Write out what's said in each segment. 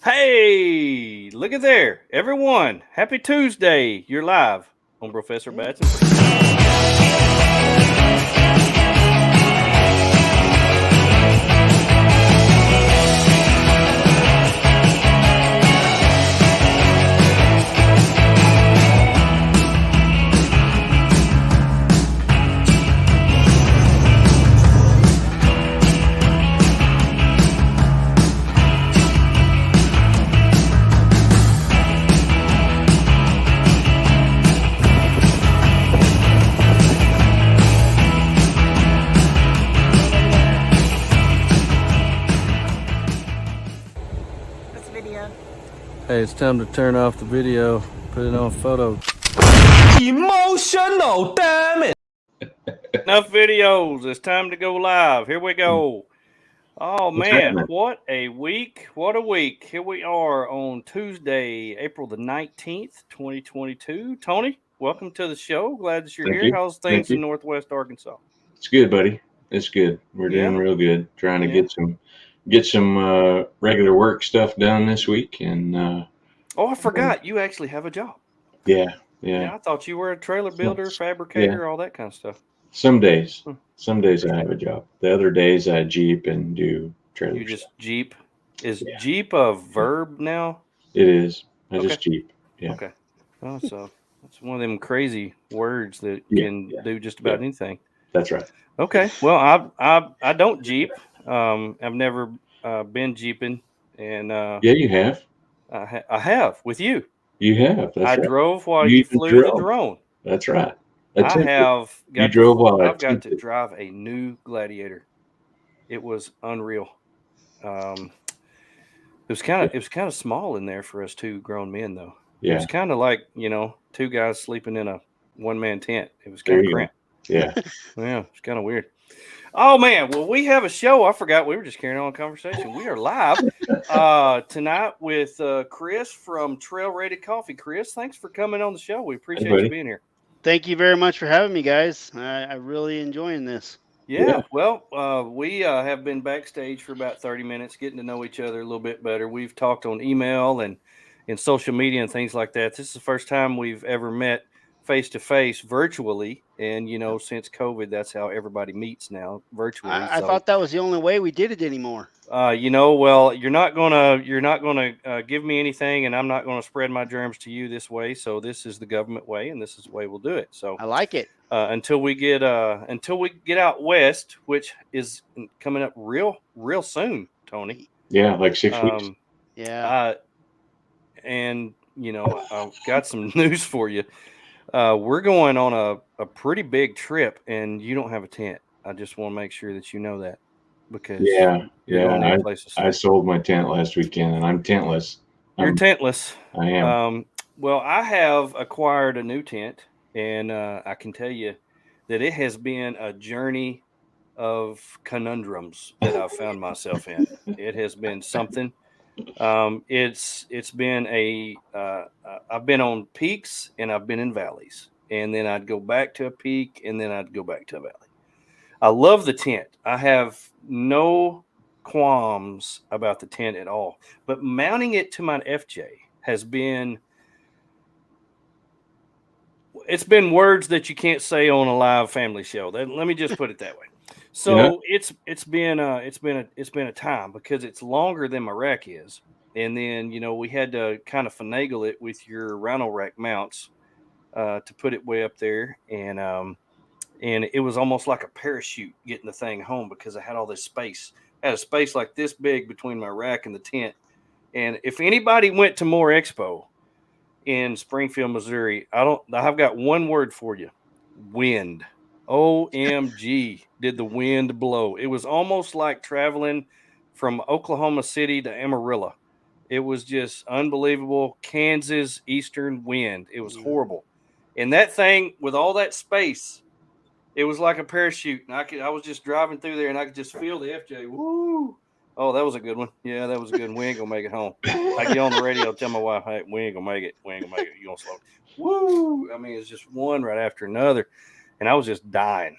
Hey, look at there. Everyone, happy Tuesday. You're live on Professor Batson. This video. Hey, it's time to turn off the video, put it on photo. Emotional, damn it. Enough videos. It's time to go live. Here we go. Oh, man. happening? What a week. What a week. Here we are on Tuesday, April the 19th, 2022. Tony, welcome to the show. Glad that you're Thank here. you. How's Thank things in you. Northwest Arkansas? It's good, buddy. It's good. We're doing Yeah. real good. Trying to Yeah. get some regular work stuff done this week, and Oh, I forgot. You actually have a job. yeah. Yeah, I thought you were a trailer builder, fabricator, all that kind of stuff. Some days Hmm. I have a job. The other days I Jeep and do trailer You just stuff. Jeep. Is Yeah. Jeep a verb now? It is. I Okay. just Jeep. Yeah. Okay. Oh, so it's one of them crazy words that Yeah, can yeah, do just about yeah. anything. That's right. Okay. Well, I don't Jeep. I've never been Jeeping, and Yeah, you have. I have with you. You have. I That's right. drove while You you even flew the drove. drone. That's right. I Attempted. have You got drove while I I've got to attempted. drive a new Gladiator. It was unreal. It was kind of small in there for us two grown men, though. It Yeah. was kind of like two guys sleeping in a one-man tent. It was There kind of you go. cramped. Yeah. Yeah, it's kind of weird. Oh man, well we have a show. I forgot we were just carrying on a conversation. We are live tonight with Chris from Trail Rated Coffee. Chris, thanks for coming on the show. We appreciate you buddy. being here. Thank you very much for having me, guys. I really enjoying this. Yeah, well, we have been backstage for about 30 minutes, getting to know each other a little bit better. We've talked on email and in social media and things like that. This is the first time we've ever met face to face virtually, and since COVID, that's how everybody meets now, virtually. I thought that was the only way we did it anymore. Well, you're not gonna give me anything, and I'm not gonna spread my germs to you this way. So this is the government way, and this is the way we'll do it. So I like it. until we get out west, which is coming up real soon, Tony. Yeah, like 6 weeks. Yeah. And I've got some news for you. We're going on a pretty big trip, and you don't have a tent. I just want to make sure that you know that, because Yeah. you're going to need a place to stay. I sold my tent last weekend, and I'm tentless. You're tentless. I am. Well, I have acquired a new tent, and I can tell you that it has been a journey of conundrums that I've found myself in. It has been something. It's been I've been on peaks and I've been in valleys, and then I'd go back to a peak and then I'd go back to a valley. I love the tent. I have no qualms about the tent at all, but mounting it to my FJ has been, it's been words that you can't say on a live family show. Let me just put it that way. So it's been a time, because it's longer than my rack is, and then we had to kind of finagle it with your Rhino rack mounts to put it way up there, and it was almost like a parachute getting the thing home, because I had all this space. I had a space like this big between my rack and the tent, and if anybody went to More Expo in Springfield, Missouri, I've got one word for you: wind. OMG, did the wind blow. It was almost like traveling from Oklahoma City to Amarillo. It was just unbelievable. Kansas eastern wind. It was horrible. And that thing, with all that space, it was like a parachute. And I was just driving through there, and I could just feel the FJ. Woo! Oh, that was a good one. Yeah, that was a good one. We ain't gonna make it home. I get on the radio, tell my wife, hey, we ain't gonna make it. We ain't gonna make it. You gonna slow. Woo! I mean, it's just one right after another. And I was just dying.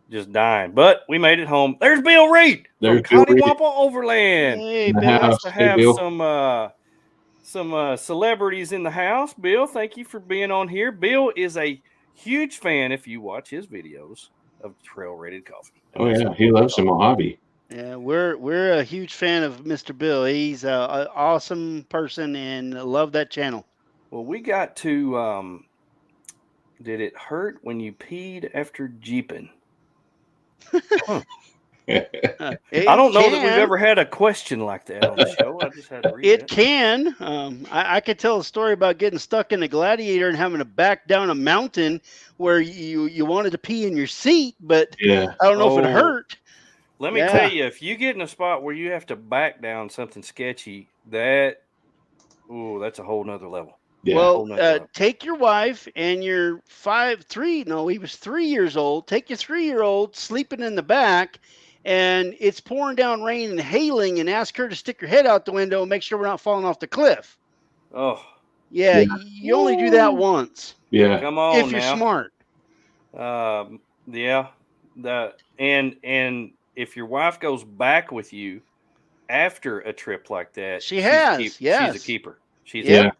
just dying. But we made it home. There's Bill Reed from There's Bill Reed Cottywampa Overland. Hey, in the Bill. house. To Hey, have Bill. some celebrities in the house. Bill, thank you for being on here. Bill is a huge fan, if you watch his videos, of Trail Rated Coffee. Oh yeah, he loves some Mojave. Yeah, we're a huge fan of Mr. Bill. He's an awesome person and love that channel. Well, we got to did it hurt when you peed after jeeping? Huh. I don't know that we've ever had a question like that on the show. I just had to read It can. I could tell a story about getting stuck in a Gladiator and having to back down a mountain where you wanted to pee in your seat, but Yeah. I don't know if it hurt. Let me tell you, if you get in a spot where you have to back down something sketchy, that's a whole nother level. Yeah. Well, take your wife and your he was 3 years old. Take your 3-year-old sleeping in the back, and it's pouring down rain and hailing, and ask her to stick her head out the window and make sure we're not falling off the cliff. Oh. Yeah, you only do that once. Yeah. Come on if you're now. smart. Yeah. And if your wife goes back with you after a trip like that, She's a keeper.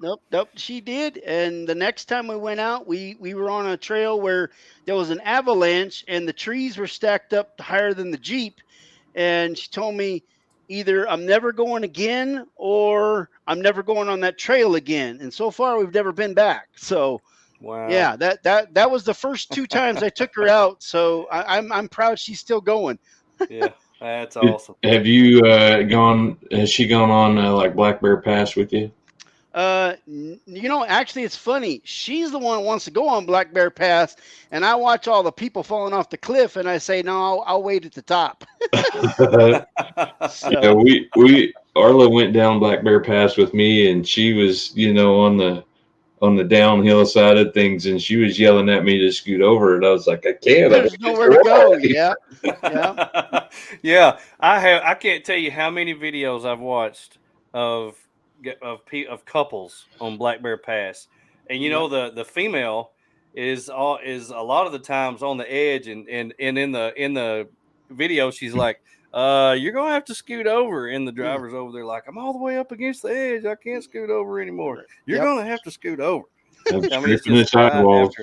Nope, she did. And the next time we went out, we were on a trail where there was an avalanche and the trees were stacked up higher than the Jeep. And she told me either I'm never going again or I'm never going on that trail again. And so far we've never been back. So wow. Yeah, that was the first 2 times I took her out. So I'm proud she's still going. Yeah, that's awesome. Have you has she gone on like Black Bear Pass with you? Actually, it's funny. She's the one who wants to go on Black Bear Pass, and I watch all the people falling off the cliff, and I say, no, I'll wait at the top. Yeah, Arla went down Black Bear Pass with me, and she was, on the downhill side of things, and she was yelling at me to scoot over, and I was like, I can't. There's nowhere to go. Yeah. Yeah. I can't tell you how many videos I've watched of couples on Black Bear Pass, and the female is a lot of the times on the edge, and in the video she's like, you're gonna have to scoot over, and the driver's over there like, I'm all the way up against the edge, I can't scoot over anymore. You're gonna have to scoot over. Scraping the sidewalls.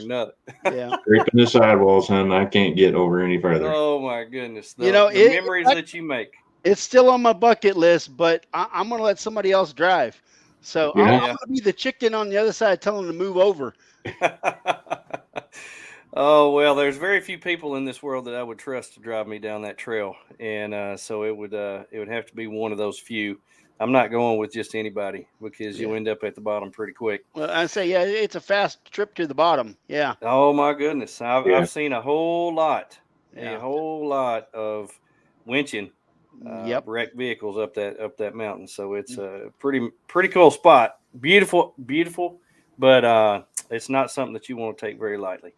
Yeah. Scraping the sidewalls, hon. I can't get over any further. Oh my goodness. The memories that you make. It's still on my bucket list, but I'm going to let somebody else drive. So I'm going to be the chicken on the other side telling them to move over. Oh, well, there's very few people in this world that I would trust to drive me down that trail. And so it would have to be one of those few. I'm not going with just anybody because you end up at the bottom pretty quick. Well, I say, it's a fast trip to the bottom. Yeah. Oh, my goodness. I've seen a whole lot of winching. Wrecked vehicles up that mountain, so it's a pretty cool spot. Beautiful, but it's not something that you want to take very lightly.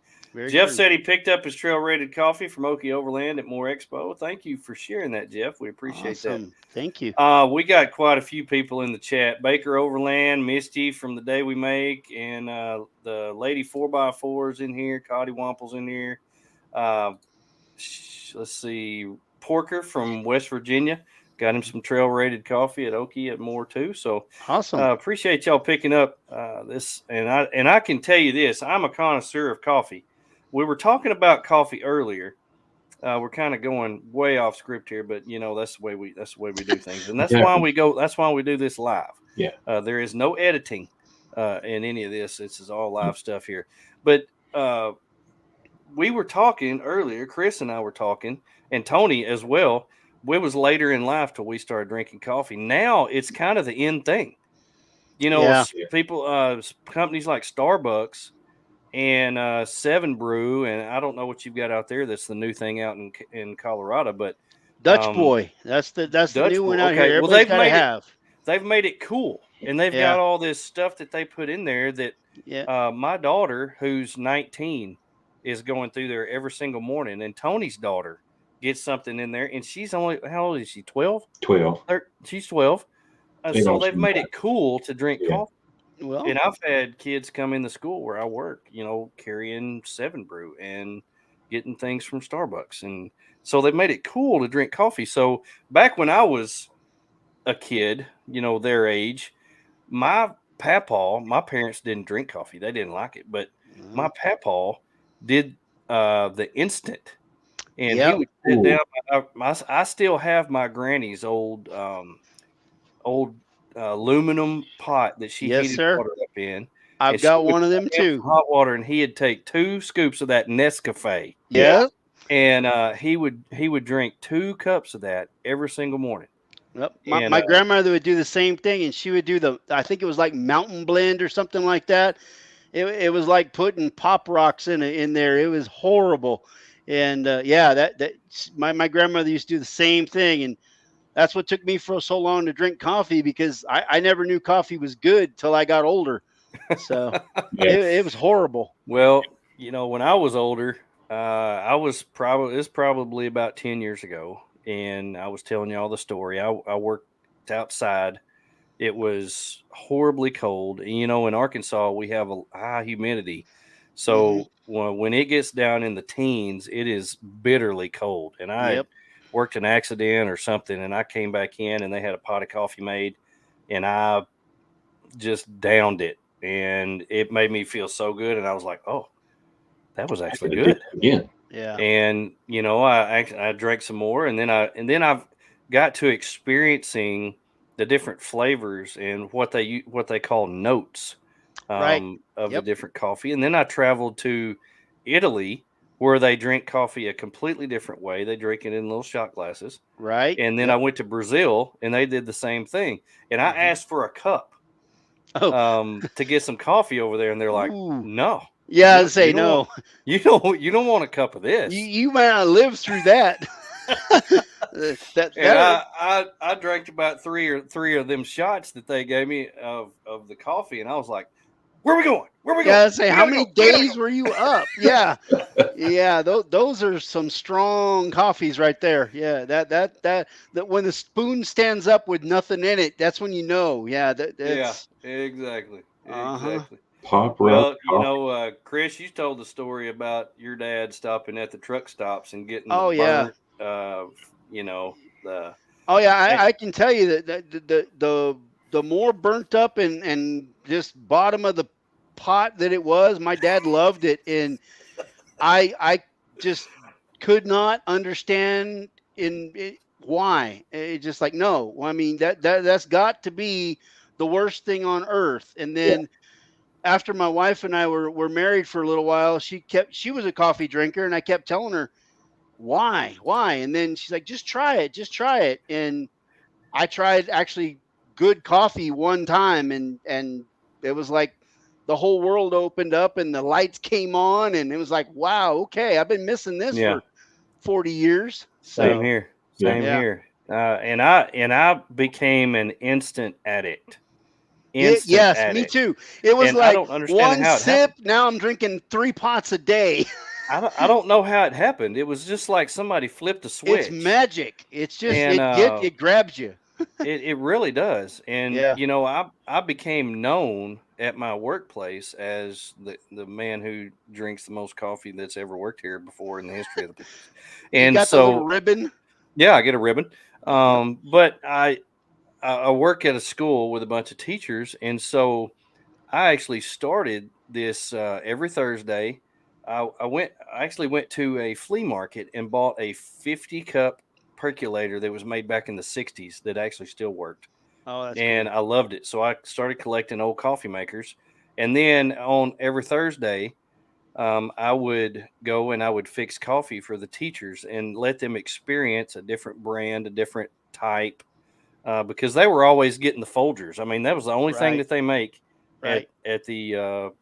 Jeff said he picked up his trail rated coffee from Okie Overland at Moore Expo. Thank you for sharing that, Jeff. We appreciate that. Thank you. We got quite a few people in the chat. Baker Overland, Misty from the Day We Make, and the Lady 4x4's in here. Cottywample's in here. Let's see. Porker from West Virginia, got him some trail rated coffee at Okie at Moore too. So awesome. Appreciate y'all picking up this. And I can tell you this, I'm a connoisseur of coffee. We were talking about coffee earlier. We're kind of going way off script here, but that's the way we do things. And that's why we do this live. Yeah. There is no editing in any of this. This is all live stuff here. But we were talking earlier, Chris and I were talking, and Tony as well. It was later in life till we started drinking coffee. Now it's kind of the in thing. People, companies like Starbucks and 7 Brew, and I don't know what you've got out there. That's the new thing out in Colorado, but Dutch Boy. That's the new one out here. Well, they've made it cool, and they've got all this stuff that they put in there that my daughter, who's 19, is going through there every single morning, and Tony's daughter gets something in there, and she's only, how old is she? 12. She's 12. So they've made it cool to drink coffee. Well, and I've had kids come into school where I work, carrying 7 Brew and getting things from Starbucks. And so they made it cool to drink coffee. So back when I was a kid, their age, my parents didn't drink coffee. They didn't like it. But my papaw did the instant. And he Yep. would sit down. I still have my granny's old aluminum pot that she Yes, heated sir. water up in. I've And she got would one of them put in too. some hot water, and he'd take 2 scoops of that Nescafe, Yeah. and he would drink 2 cups of that every single morning. Yep. And My grandmother would do the same thing, and she would do I think it was like Mountain Blend or something like that. It was like putting Pop Rocks in there. It was horrible. And my grandmother used to do the same thing, and that's what took me for so long to drink coffee, because I never knew coffee was good till I got older. So it was horrible. well, when I was older, it's probably about 10 years ago, and I was telling you all the story. I worked outside. It was horribly cold. And, in Arkansas, we have a high humidity. So when it gets down in the teens, it is bitterly cold. And I had worked an accident or something, and I came back in, and they had a pot of coffee made, and I just downed it. And it made me feel so good. And I was like, oh, that was actually good. Yeah. Yeah. And, I drank some more, and then I've got to experiencing the different flavors and what they call notes of the different coffee. And then I traveled to Italy, where they drink coffee a completely different way. They drink it in little shot glasses. Right. And then I went to Brazil, and they did the same thing. And I asked for a cup to get some coffee over there, and they're like, no. Yeah, I'd say no. You don't want a cup of this. You might not live through that. I drank about three of them shots that they gave me of the coffee, and I was like, "Where are we going? Where are we going?" Yeah, say, how many days were you up? Yeah, yeah. Those are some strong coffees right there. Yeah, that when the spoon stands up with nothing in it, that's when you know. Yeah, that's exactly. Exactly. Pop Well, rock. Chris, you told the story about your dad stopping at the truck stops and getting yeah. I can tell you that the more burnt up and just bottom of the pot that it was, my dad loved it, and I just could not understand why. It just like, no, I mean that's got to be the worst thing on earth. And then after my wife and I were married for a little while, she was a coffee drinker, and I kept telling her, why? And then she's like, just try it. And I tried actually good coffee one time, and it was like the whole world opened up and the lights came on, and it was like, wow, okay, I've been missing this for 40 years. Same here. And I became an instant addict. Yes, me too. It was like one sip. Happened. Now I'm drinking 3 pots a day. I don't know how it happened. It was just like somebody flipped a switch. It's magic. It's just it grabs you. it really does. And I became known at my workplace as the man who drinks the most coffee that's ever worked here before in the history of the place. And you got the little ribbon. Yeah, I get a ribbon. But I work at a school with a bunch of teachers, and so I actually started this every Thursday. I actually went to a flea market and bought a 50-cup percolator that was made back in the 60s that actually still worked. Oh, that's and cool. I loved it. So I started collecting old coffee makers, and then on every Thursday, I would go and I would fix coffee for the teachers and let them experience a different brand, a different type. Because they were always getting the Folgers. I mean, that was the only thing that they make at the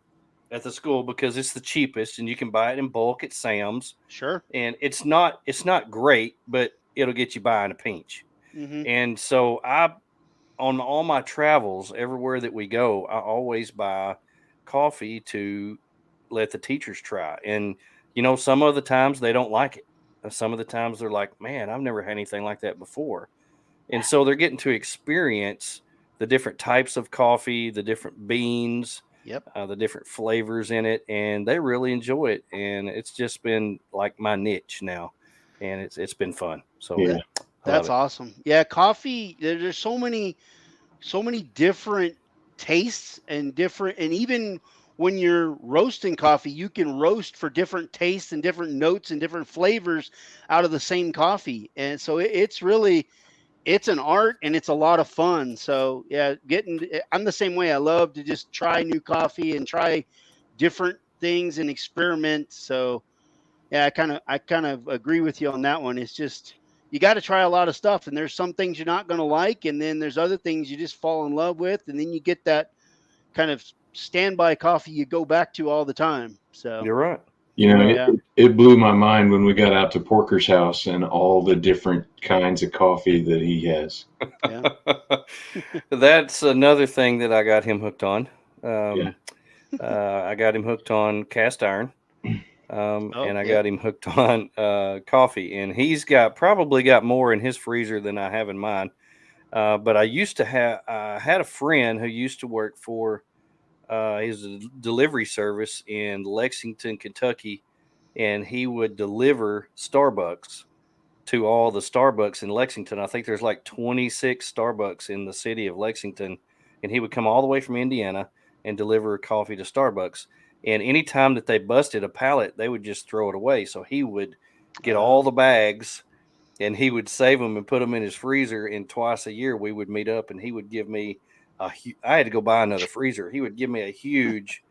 school, because it's the cheapest and you can buy it in bulk at Sam's. Sure. And it's not great, but it'll get you by in a pinch. Mm-hmm. And so on all my travels, everywhere that we go, I always buy coffee to let the teachers try. And, some of the times they don't like it. Some of the times they're like, man, I've never had anything like that before. And so they're getting to experience the different types of coffee, the different beans, Yep. the different flavors in it, and they really enjoy it. And it's just been like my niche now, and it's been fun. So Yeah. That's awesome. Yeah, coffee. There's so many different tastes and even when you're roasting coffee, you can roast for different tastes and different notes and different flavors out of the same coffee. And so it's an art and it's a lot of fun. So yeah, I'm the same way. I love to just try new coffee and try different things and experiment. So yeah, I kind of agree with you on that one. It's just you got to try a lot of stuff, and there's some things you're not going to like, and then there's other things you just fall in love with, and then you get that kind of standby coffee you go back to all the time. So you're right. It blew my mind when we got out to Porker's house and all the different kinds of coffee that he has. Yeah. That's another thing that I got him hooked on. Yeah. I got him hooked on cast iron. And I yeah. got him hooked on coffee, and he's probably got more in his freezer than I have in mine. But I had a friend who used to work for his delivery service in Lexington, Kentucky, and he would deliver Starbucks to all the Starbucks in Lexington. I think there's like 26 Starbucks in the city of Lexington, and he would come all the way from Indiana and deliver coffee to Starbucks. And anytime that they busted a pallet, they would just throw it away. So he would get all the bags and he would save them and put them in his freezer. And twice a year we would meet up and he would give me I had to go buy another freezer. He would give me a huge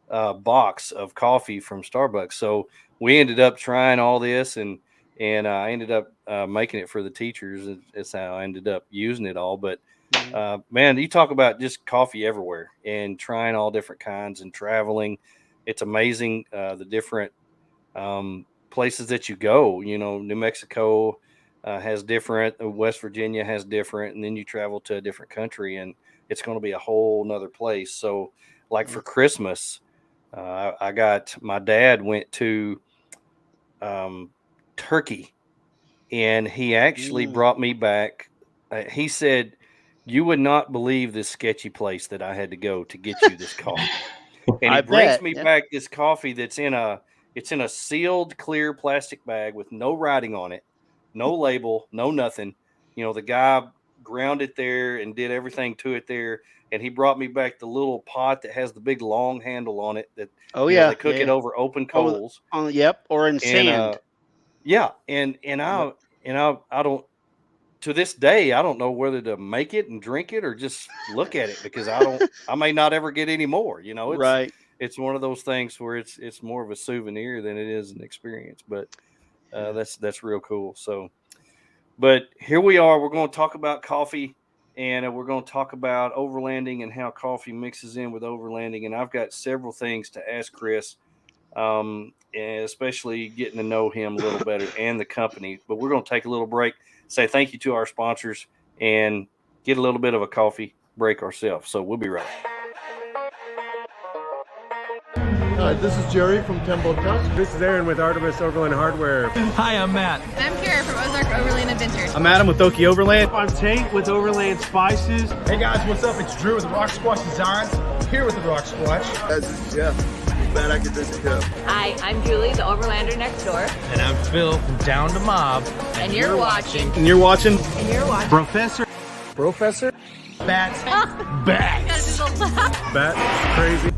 box of coffee from Starbucks. So we ended up trying all this and I ended up making it for the teachers. That's how I ended up using it all. But man, you talk about just coffee everywhere and trying all different kinds and traveling. It's amazing the different places that you go. New Mexico has different, West Virginia has different, and then you travel to a different country and it's going to be a whole nother place. So like for Christmas, my dad went to Turkey and he actually brought me back. He said, "You would not believe this sketchy place that I had to go to get you this coffee." And he brings me back this coffee that's in a sealed clear plastic bag with no writing on it, no label, no nothing. The guy ground it there and did everything to it there. And he brought me back the little pot that has the big long handle on it that they cook it over open coals. Or in sand. I don't, to this day, I don't know whether to make it and drink it or just look at it because I may not ever get any more. Right. It's one of those things where it's more of a souvenir than it is an experience, but that's real cool. So, but here we are, we're going to talk about coffee and we're going to talk about overlanding and how coffee mixes in with overlanding. And I've got several things to ask Chris, and especially getting to know him a little better and the company, but we're going to take a little break, say thank you to our sponsors and get a little bit of a coffee break ourselves. So we'll be right back. Hi, this is Jerry from Tembo Tusk. This is Aaron with Artemis Overland Hardware. Hi, I'm Matt. I'm Kara from Ozark Overland Adventures. I'm Adam with Oki Overland. I'm Tate with Overland Spices. Hey guys, what's up? It's Drew with Rock Squash Designs, here with the Rock Squash. This is Jeff. Bad Academic Cup. Hi, I'm Julie, the Overlander next door. And I'm Phil from Down to Mob. And you're watching. And you're watching. BROfessor. Bats. Bat. Crazy.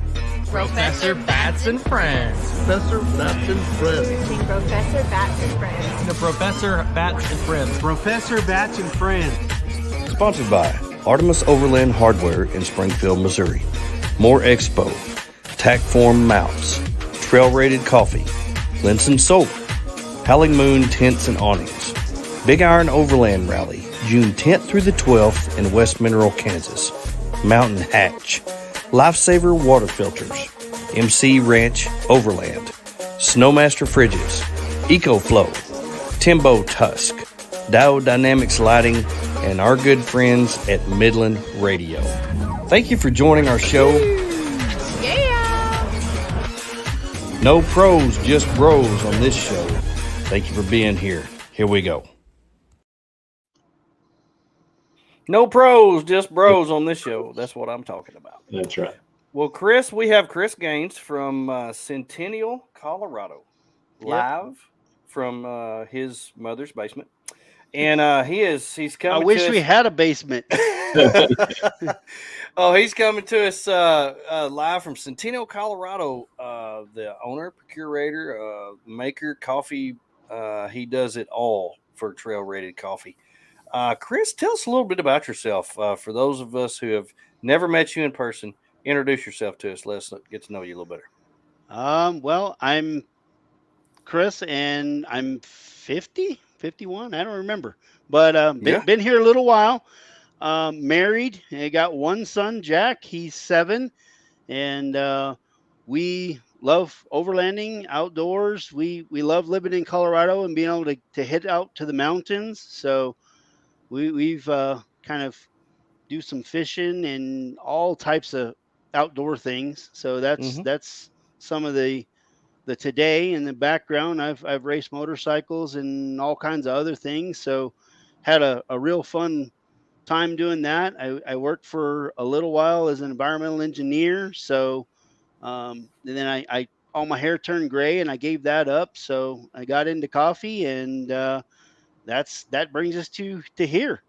Professor Bats and Friends. Professor Bats and Friends. Professor Bats and Friends. The Professor Bats and Friends. Professor Bats and Friends. Sponsored by Artemis Overland Hardware in Springfield, Missouri. More Expo. Tackform Mounts. Trail Rated Coffee. Linson Solar. Howling Moon Tents and Awnings. Big Iron Overland Rally, June 10th through the 12th in West Mineral, Kansas. Mountain Hatch. Lifesaver Water Filters. MC Ranch Overland. Snowmaster Fridges. EcoFlow. Timbo Tusk. Dynamics Lighting. And our good friends at Midland Radio. Thank you for joining our show. No pros, just bros on this show. Thank you for being here. Here we go. No pros, just bros on this show. That's what I'm talking about. That's right. Well, Chris, we have Chris Gaines from Centennial, Colorado, live from his mother's basement, and he's I coming wish to we us. had a basement. Oh, he's coming to us live from Centennial, Colorado. The owner, curator, maker, coffee. He does it all for trail rated coffee. Chris, tell us a little bit about yourself. For those of us who have never met you in person, introduce yourself to us. Let's get to know you a little better. Well, I'm Chris, and I'm 50, 51. I don't remember, but been here a little while. Married. I got one son, Jack. He's 7, and we love overlanding, outdoors. We love living in Colorado and being able to hit out to the mountains. So we've kind of do some fishing and all types of outdoor things. So that's some of the today. In the background, I've raced motorcycles and all kinds of other things. So had a real fun time doing that. I worked for a little while as an environmental engineer. So and then I all my hair turned gray and I gave that up. So I got into coffee, and that brings us to here.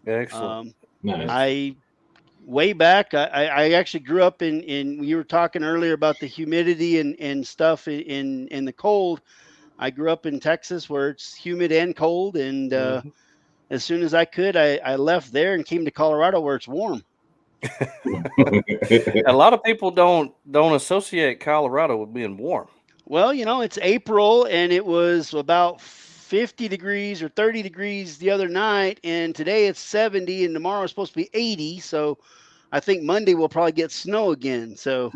Excellent. Nice. I way back, I actually grew up in you were talking earlier about the humidity and stuff in the cold. I grew up in Texas where it's humid and cold, and as soon as I could, I left there and came to Colorado where it's warm. A lot of people don't associate Colorado with being warm. Well, it's April, and it was about 50 degrees or 30 degrees the other night, and today it's 70, and tomorrow it's supposed to be 80. So I think Monday we'll probably get snow again. So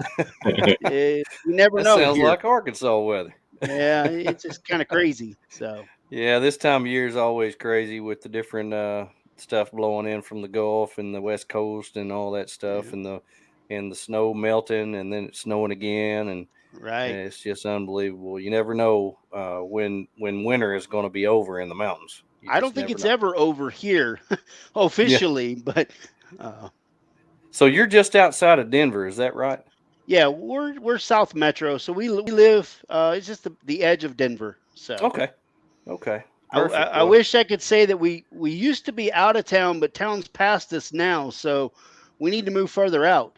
you never know. Sounds here. like Arkansas weather. Yeah, it's just kind of crazy. So yeah, this time of year is always crazy with the different stuff blowing in from the Gulf and the West Coast and all that stuff, and the snow melting, and then it's snowing again, and it's just unbelievable. You never know when winter is going to be over in the mountains. I don't think it's ever over here officially, but so you're just outside of Denver, is that right? Yeah, we're South Metro, so we live. It's just the edge of Denver. So okay. I wish I could say that we used to be out of town, but town's past us now, so we need to move further out.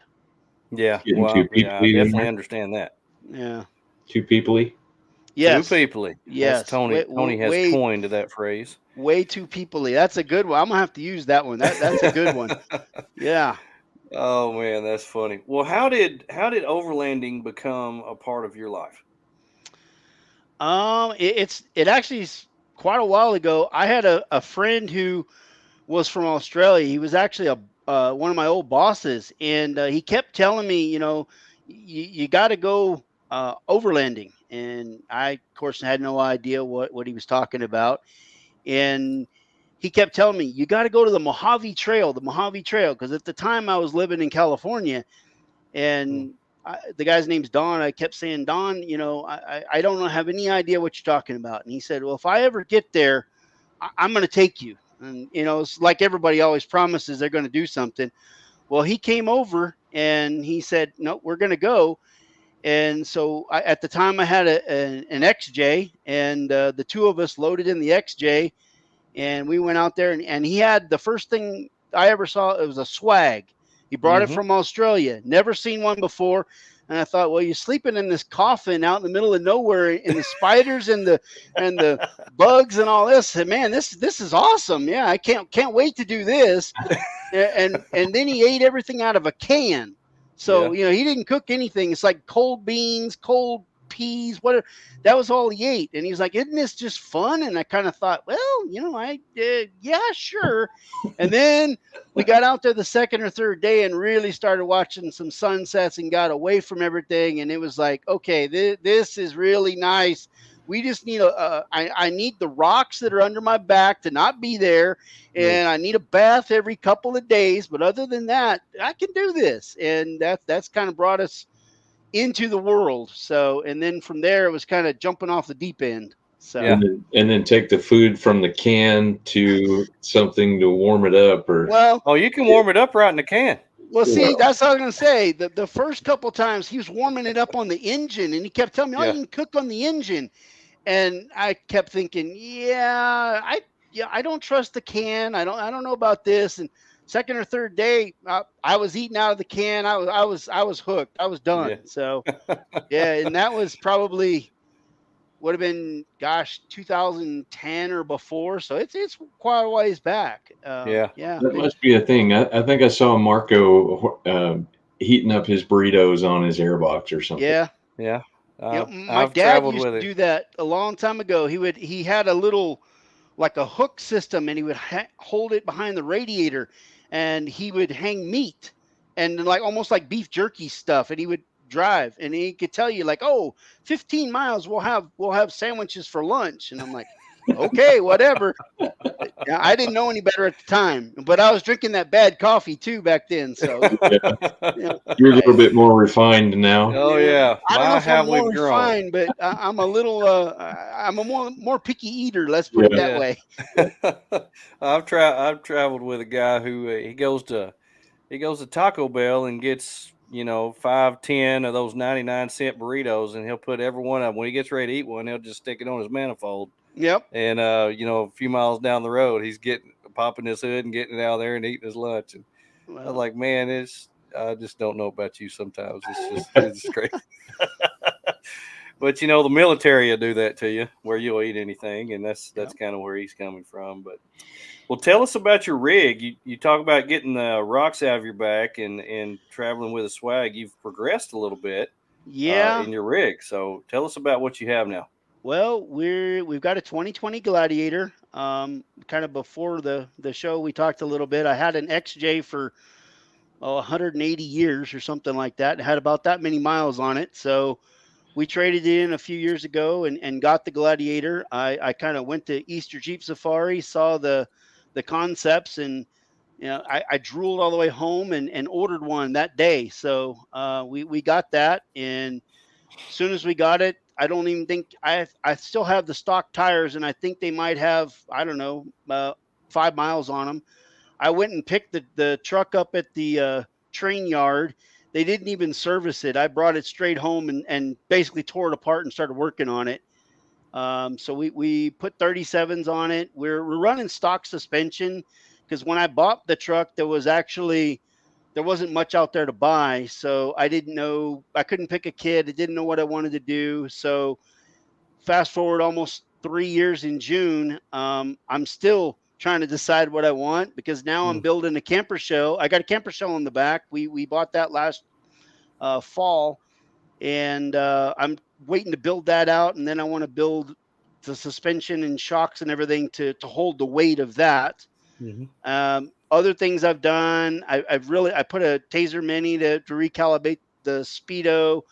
Yeah, well, I definitely understand that. Yeah, too peoply. Yes, too peoply. Yes, Tony has coined that phrase. Way too peoply. That's a good one. I'm gonna have to use that one. That's a good one. Yeah. Oh man, that's funny. Well, how did overlanding become a part of your life? It actually is quite a while ago. I had a friend who was from Australia. He was actually one of my old bosses, and he kept telling me, you got to go overlanding, and I of course had no idea what he was talking about, and he kept telling me, you got to go to the Mojave Trail, because at the time I was living in California, and the guy's name's Don. I kept saying, Don, I don't have any idea what you're talking about. And he said, well, if I ever get there, I'm going to take you. And, it's like everybody always promises they're going to do something. Well, he came over and he said, no, we're going to go. And so at the time I had an XJ, and the two of us loaded in the XJ, and we went out there, and he had the first thing I ever saw. It was a swag. He brought it from Australia. Never seen one before. And I thought, well, you're sleeping in this coffin out in the middle of nowhere, and the spiders and the bugs and all this. And man, this is awesome. Yeah, I can't wait to do this. And then he ate everything out of a can. So he didn't cook anything. It's like cold beans, cold peas, whatever. That was all he ate. And he was like, isn't this just fun? And I kind of thought, well, yeah, sure. And then we got out there the second or third day and really started watching some sunsets and got away from everything. And it was like, okay, this is really nice. We just need I need the rocks that are under my back to not be there. And I need a bath every couple of days. But other than that, I can do this. And that's kind of brought us into the world. So, and then from there it was kind of jumping off the deep end. So and then take the food from the can to something to warm it up, or you can warm it up right in the can. Well, see, that's what I was gonna say. The first couple times he was warming it up on the engine, and he kept telling me, "Oh, Yeah. you can cook on the engine," and I kept thinking, "Yeah, I don't trust the can. I don't know about this." And second or third day, I was eating out of the can. I was hooked. I was done. Yeah. So yeah, and that was probably would have been, gosh, 2010 or before. So it's quite a ways back. Yeah. Yeah. That must be a thing. I think I saw Marco heating up his burritos on his airbox or something. Yeah. Yeah. My I've dad traveled used with to it. do that a long time ago. He had a little, like a hook system, and he would hold it behind the radiator, and he would hang meat and like almost like beef jerky stuff, and he would drive, and he could tell you like, oh, 15 miles we'll have sandwiches for lunch. And I'm like, okay, whatever. Yeah, I didn't know any better at the time, but I was drinking that bad coffee too back then. So yeah. You're a little bit more refined now. Oh yeah. I don't know My, if how I'm more we've grown. refined, but I'm a little I'm a more picky eater. Let's put it that Yeah. way. I've traveled with a guy who he goes to Taco Bell and gets 5-10 of those 99-cent burritos, and he'll put every one of them when he gets ready to eat one. He'll just stick it on his manifold. Yep. And a few miles down the road, he's popping his hood and getting it out there and eating his lunch. And I was like, man, I just don't know about you sometimes. It's just crazy. But the military will do that to you, where you'll eat anything, and that's kind of where he's coming from. But well, tell us about your rig. You talk about getting the rocks out of your back and traveling with a swag. You've progressed a little bit, in your rig. So tell us about what you have now. Well, we've got a 2020 Gladiator. Kind of before the show, we talked a little bit. I had an XJ for 180 years or something like that. It had about that many miles on it. So we traded it in a few years ago and got the Gladiator. I kind of went to Easter Jeep Safari, saw the concepts, and I drooled all the way home and ordered one that day. So we got that, and as soon as we got it, I don't even think I still have the stock tires, and I think they might have, I don't know, 5 miles on them. I went and picked the truck up at the train yard. They didn't even service it. I brought it straight home and basically tore it apart and started working on it. So we put 37s on it. We're running stock suspension because when I bought the truck, there wasn't much out there to buy. So I didn't know, I couldn't pick a kit. I didn't know what I wanted to do. So fast forward almost 3 years in June, I'm still trying to decide what I want, because now I'm building a camper shell. I got a camper shell in the back. We bought that last fall, and I'm waiting to build that out. And then I want to build the suspension and shocks and everything to hold the weight of that. Other things I've done, I put a Taser Mini to recalibrate the speedo.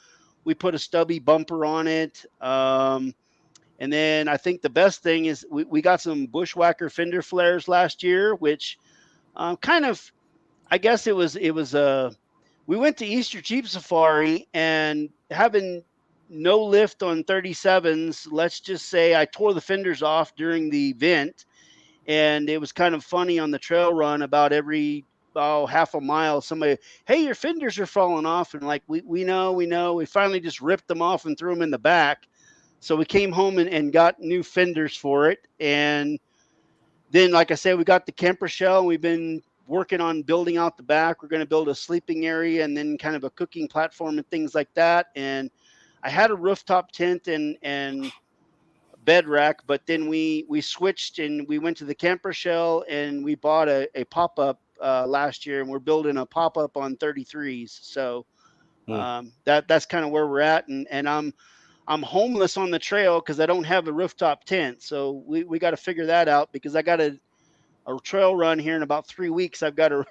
We put a stubby bumper on it. And then I think the best thing is we got some Bushwhacker fender flares last year, which kind of, I guess it was we went to Easter Jeep Safari, and having no lift on 37s, let's just say I tore the fenders off during the event. And it was kind of funny on the trail run, about every half a mile, somebody, hey, your fenders are falling off. And like, we know. We finally just ripped them off and threw them in the back. So we came home and got new fenders for it. And then, like I said, we got the camper shell, and we've been working on building out the back. We're going to build a sleeping area and then kind of a cooking platform and things like that. And I had a rooftop tent and bed rack, but then we switched and we went to the camper shell, and we bought a pop-up last year, and we're building a pop-up on 33s. So that's kind of where we're at. And I'm homeless on the trail because I don't have a rooftop tent. So we got to figure that out, because I got a trail run here in about 3 weeks. I've got to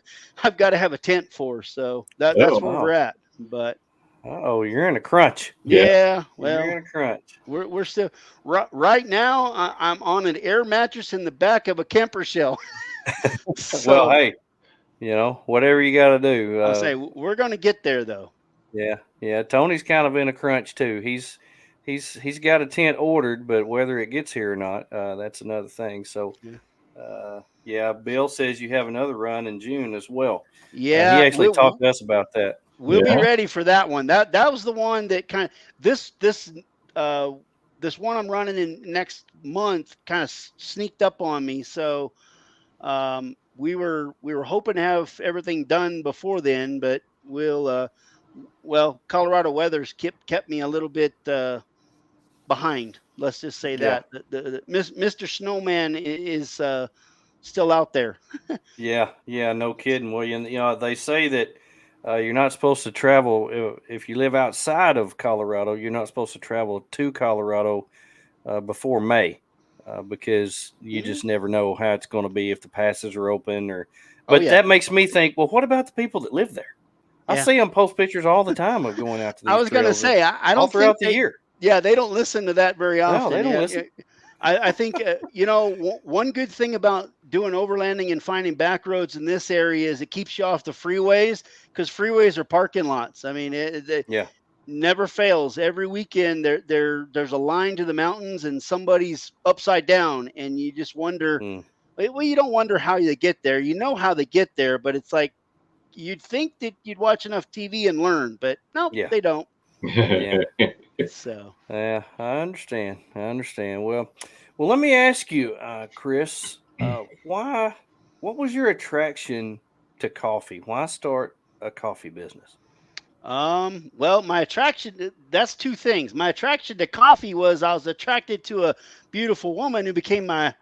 have a tent for. So that's where we're at. But you're in a crunch. Yeah, well, you're in a crunch. We're still right now. I'm on an air mattress in the back of a camper shell. Well, hey, whatever you got to do. I'll say we're going to get there, though. Yeah. Tony's kind of in a crunch too. He's got a tent ordered, but whether it gets here or not, that's another thing. So, Yeah, Bill says you have another run in June as well. Yeah, he actually talked to us about that. We'll be Yeah. ready for that one. That was the one that kind of uh this one I'm running in next month kind of sneaked up on me. So we were hoping to have everything done before then, but Colorado weather's kept me a little bit behind. Let's just say Yeah. that Mr. Snowman is still out there. Yeah, no kidding. Well, they say that you're not supposed to travel if you live outside of Colorado. You're not supposed to travel to Colorado before May because you Mhm. just never know how it's going to be if the passes are open. Oh But yeah, that makes me think. Well, what about the people that live there? I yeah. see them post pictures all the time of going out to I these was gonna trails say I all don't think throughout the year. yeah, they don't listen to that very No, often. they don't Yeah, listen. I think one good thing about doing overlanding and finding back roads in this area is it keeps you off the freeways because freeways are parking lots. I mean, it Yeah, never fails. Every weekend there's a line to the mountains and somebody's upside down, and you just wonder. mm, Well, you don't wonder how they get there. You know how they get there, but it's like you'd think that you'd watch enough TV and learn, but nope, yeah, they don't. yeah. So. Yeah, I understand. Well, let me ask you, Chris, why? What was your attraction to coffee? Why start a coffee business? Well, my attraction, that's two things. My attraction to coffee was I was attracted to a beautiful woman who became my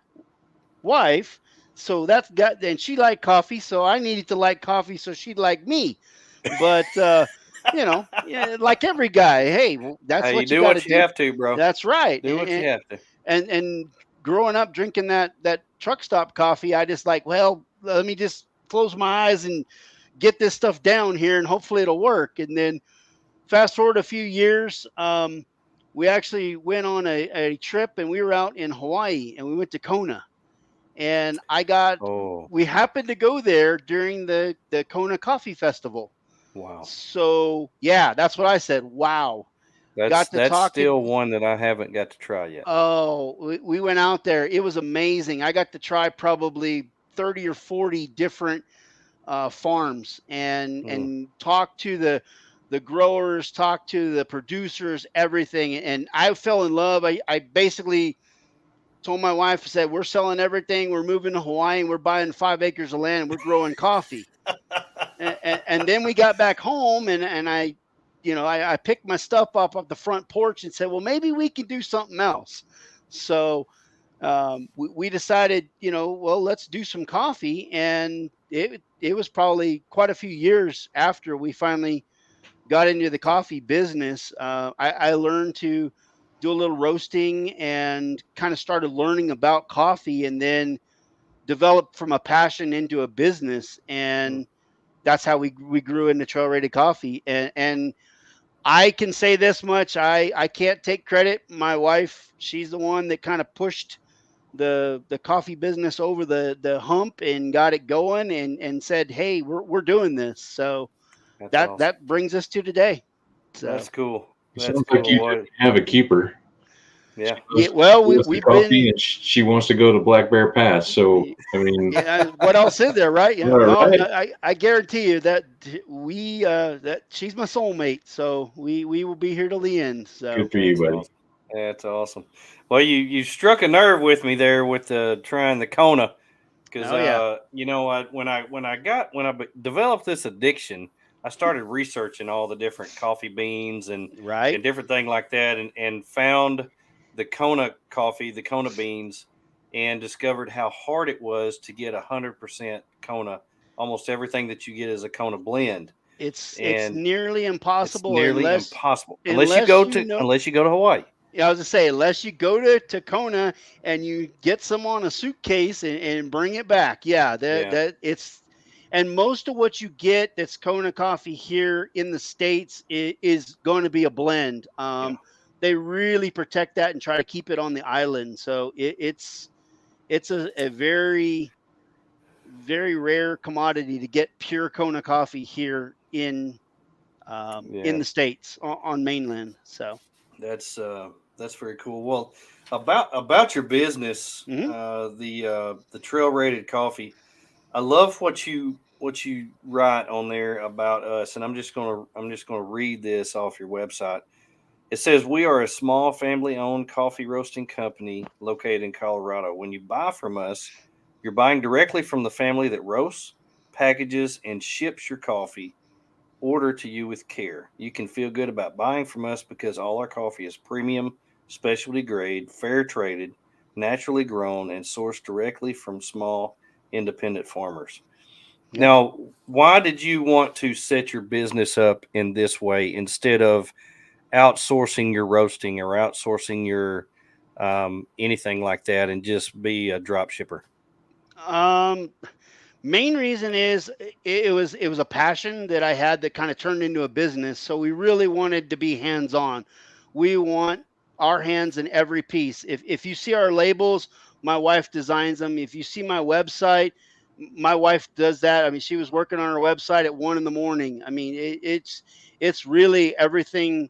wife. So and she liked coffee. So I needed to like coffee so she'd like me. But, yeah, like every guy, hey, well, that's Hey, you what you do got to what you do. have to, bro. That's right. Do what you have to. And growing up drinking that truck stop coffee, I just like, well, let me just close my eyes and get this stuff down here and hopefully it'll work. And then fast forward a few years, we actually went on a trip and we were out in Hawaii and we went to Kona. And Oh, we happened to go there during the Kona Coffee Festival. wow. So yeah, that's what I said. Wow. Got to That's talking. still one that I haven't got to try yet. Oh, we went out there. It was amazing. I got to try probably 30 or 40 different farms and Mm, talk to the growers, talk to the producers, everything. And I fell in love. I basically told my wife, I said, we're selling everything. We're moving to Hawaii and we're buying 5 acres of land. And we're growing coffee. And then we got back home and I picked my stuff up off the front porch and said, well, maybe we can do something else. So we decided, well, let's do some coffee. And it was probably quite a few years after we finally got into the coffee business. I learned to do a little roasting and kind of started learning about coffee and then developed from a passion into a business. mm. And that's how we grew into Trail Rated Coffee. And I can say this much. I can't take credit. My wife, she's the one that kind of pushed the coffee business over the hump and got it going and said, hey, we're doing this. So That's awesome. that brings us to today. So That's cool. That's Sounds cool. like you What- have a keeper. Yeah. yeah, well, She loves the we've coffee been. and she wants to go to Black Bear Pass. So I mean, Yeah, what else is there, right? Yeah, Yeah, no, right. I guarantee you that that she's my soulmate. So we will be here till the end. So good for you, buddy. Awesome. That's awesome. Well, you struck a nerve with me there with trying the Kona because Oh, yeah. when I developed this addiction, I started researching all the different coffee beans and right. different thing like that, and found the Kona coffee, the Kona beans, and discovered how hard it was to get 100% Kona. Almost everything that you get is a Kona blend. It's And nearly It's impossible nearly unless impossible unless unless you go to Hawaii. Yeah, I was to say unless you go to Tacona and you get some on a suitcase and bring it back. Yeah, Yeah. that it's and most of what you get that's Kona coffee here in the States is going to be a blend. They really protect that and try to keep it on the island. So it's a very, very rare commodity to get pure Kona coffee here in Yeah. the States on mainland. So That's That's very cool. Well, about your business, Mhm. the trail rated coffee. I love what you write on there about us, and I'm just gonna read this off your website. It says we are a small family owned coffee roasting company located in Colorado. When you buy from us, you're buying directly from the family that roasts, packages, and ships your coffee order to you with care. You can feel good about buying from us because all our coffee is premium, specialty grade, fair traded, naturally grown, and sourced directly from small independent farmers. Yep. Now, why did you want to set your business up in this way instead of outsourcing your roasting or outsourcing your anything like that and just be a drop shipper? Um, Main reason is it was a passion that I had that kind of turned into a business. So we really wanted to be hands on. We want our hands in every piece. If you see our labels, my wife designs them. If you see my website, my wife does that. I mean, she was working on our website at 1 in the morning. I mean, it's really everything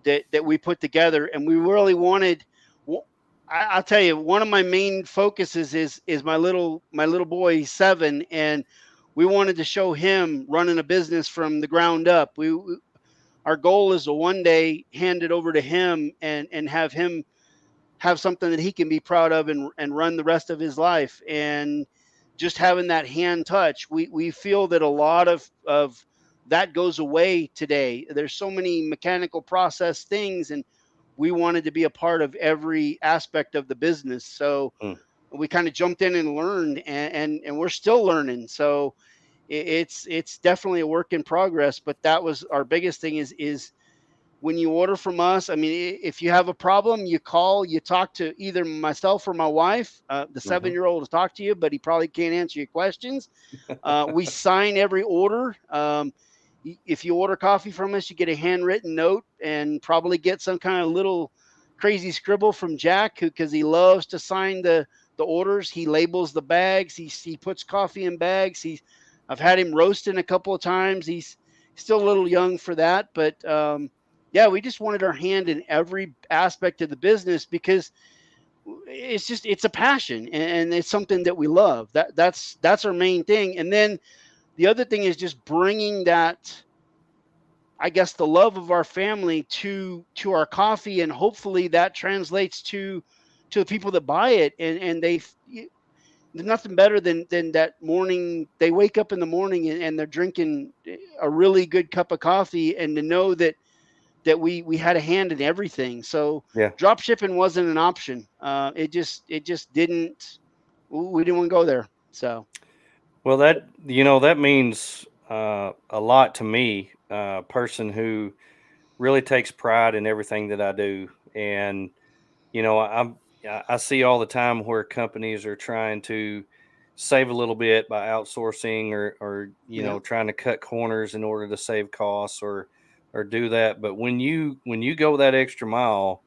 that we put together, and we really wanted. I'll tell you, one of my main focuses is my little boy, he's 7, and we wanted to show him running a business from the ground up. Our goal is to one day hand it over to him and have him have something that he can be proud of and run the rest of his life. And just having that hand touch, we feel that a lot of that goes away today. There's so many mechanical process things, and we wanted to be a part of every aspect of the business. So Mm. we kind of jumped in and learned, and we're still learning. So it's definitely a work in progress. But that was our biggest thing is when you order from us. I mean, if you have a problem, you call, you talk to either myself or my wife. The Mhm. 7-year-old will talk to you, but he probably can't answer your questions. We sign every order. If you order coffee from us, you get a handwritten note and probably get some kind of little crazy scribble from Jack, because he loves to sign the orders. He labels the bags. He puts coffee in bags. I've had him roasting a couple of times. He's still a little young for that, but yeah, we just wanted our hand in every aspect of the business because it's a passion, and it's something that we love. That's our main thing. And then the other thing is just bringing that, I guess, the love of our family to our coffee, and hopefully that translates to the people that buy it, and there's nothing better than that morning they wake up in the morning, and they're drinking a really good cup of coffee, and to know that we had a hand in everything. So Yeah. drop shipping wasn't an option. It just didn't. We didn't want to go there. So Well, that means a lot to me, a person who really takes pride in everything that I do. And I see all the time where companies are trying to save a little bit by outsourcing or yeah, trying to cut corners in order to save costs or do that. But when you go that extra mile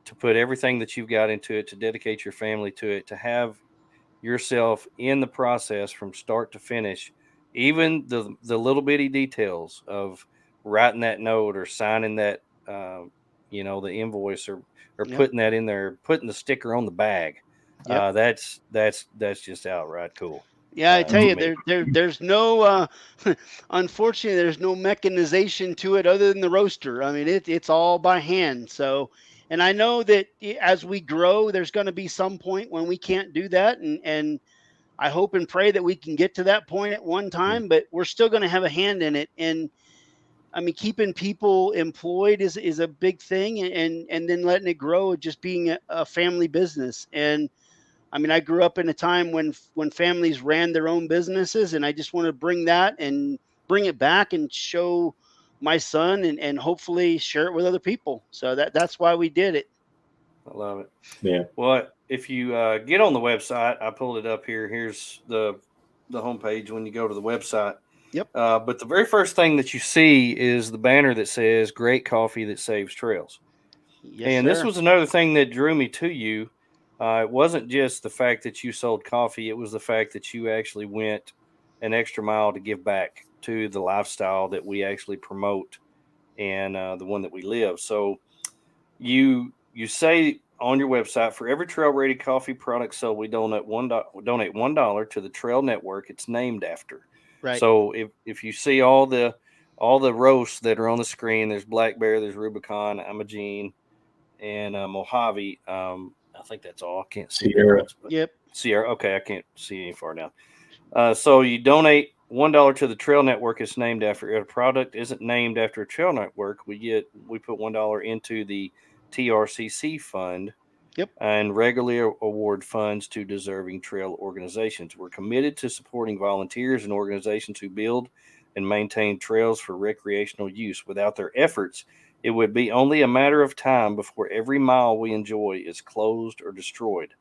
to put everything that you've got into it, to dedicate your family to it, to have yourself in the process from start to finish, even the little bitty details of writing that note or signing that, the invoice or yep, putting that in there, putting the sticker on the bag. yep. That's just outright cool Yeah, I tell to you, me. there's no unfortunately there's no mechanization to it other than the roaster. I mean, it's all by hand. So, and I know that as we grow, there's going to be some point when we can't do that, and I hope and pray that we can get to that point at one Mm. time. But we're still going to have a hand in it, and I mean, keeping people employed is a big thing, and then letting it grow, just being a family business. And I mean, I grew up in a time when families ran their own businesses, and I just want to bring that and bring it back and show my son, and hopefully share it with other people. So that's why we did it. I love it. Yeah. Well, if you get on the website, I pulled it up here. Here's the homepage when you go to the website. Yep. But the very first thing that you see is the banner that says "Great Coffee That Saves Trails." Yes, And this sir. was another thing that drew me to you. It wasn't just the fact that you sold coffee; it was the fact that you actually went an extra mile to give back to the lifestyle that we actually promote and the one that we live. So you you say on your website, for every trail ready coffee product sold, we donate $1 to the Trail Network it's named after. Right. So if you see all the roasts that are on the screen, there's Black Bear, there's Rubicon, Imogene, and Mojave. I think that's all. I can't see Sierra. else, but Yep. Sierra. Okay, I can't see any far down. So you donate $1 to the Trail Network it's named after. If a product isn't named after a trail network, we put $1 into the TRCC fund. Yep. And regularly award funds to deserving trail organizations. We're committed to supporting volunteers and organizations who build and maintain trails for recreational use. Without their efforts, it would be only a matter of time before every mile we enjoy is closed or destroyed.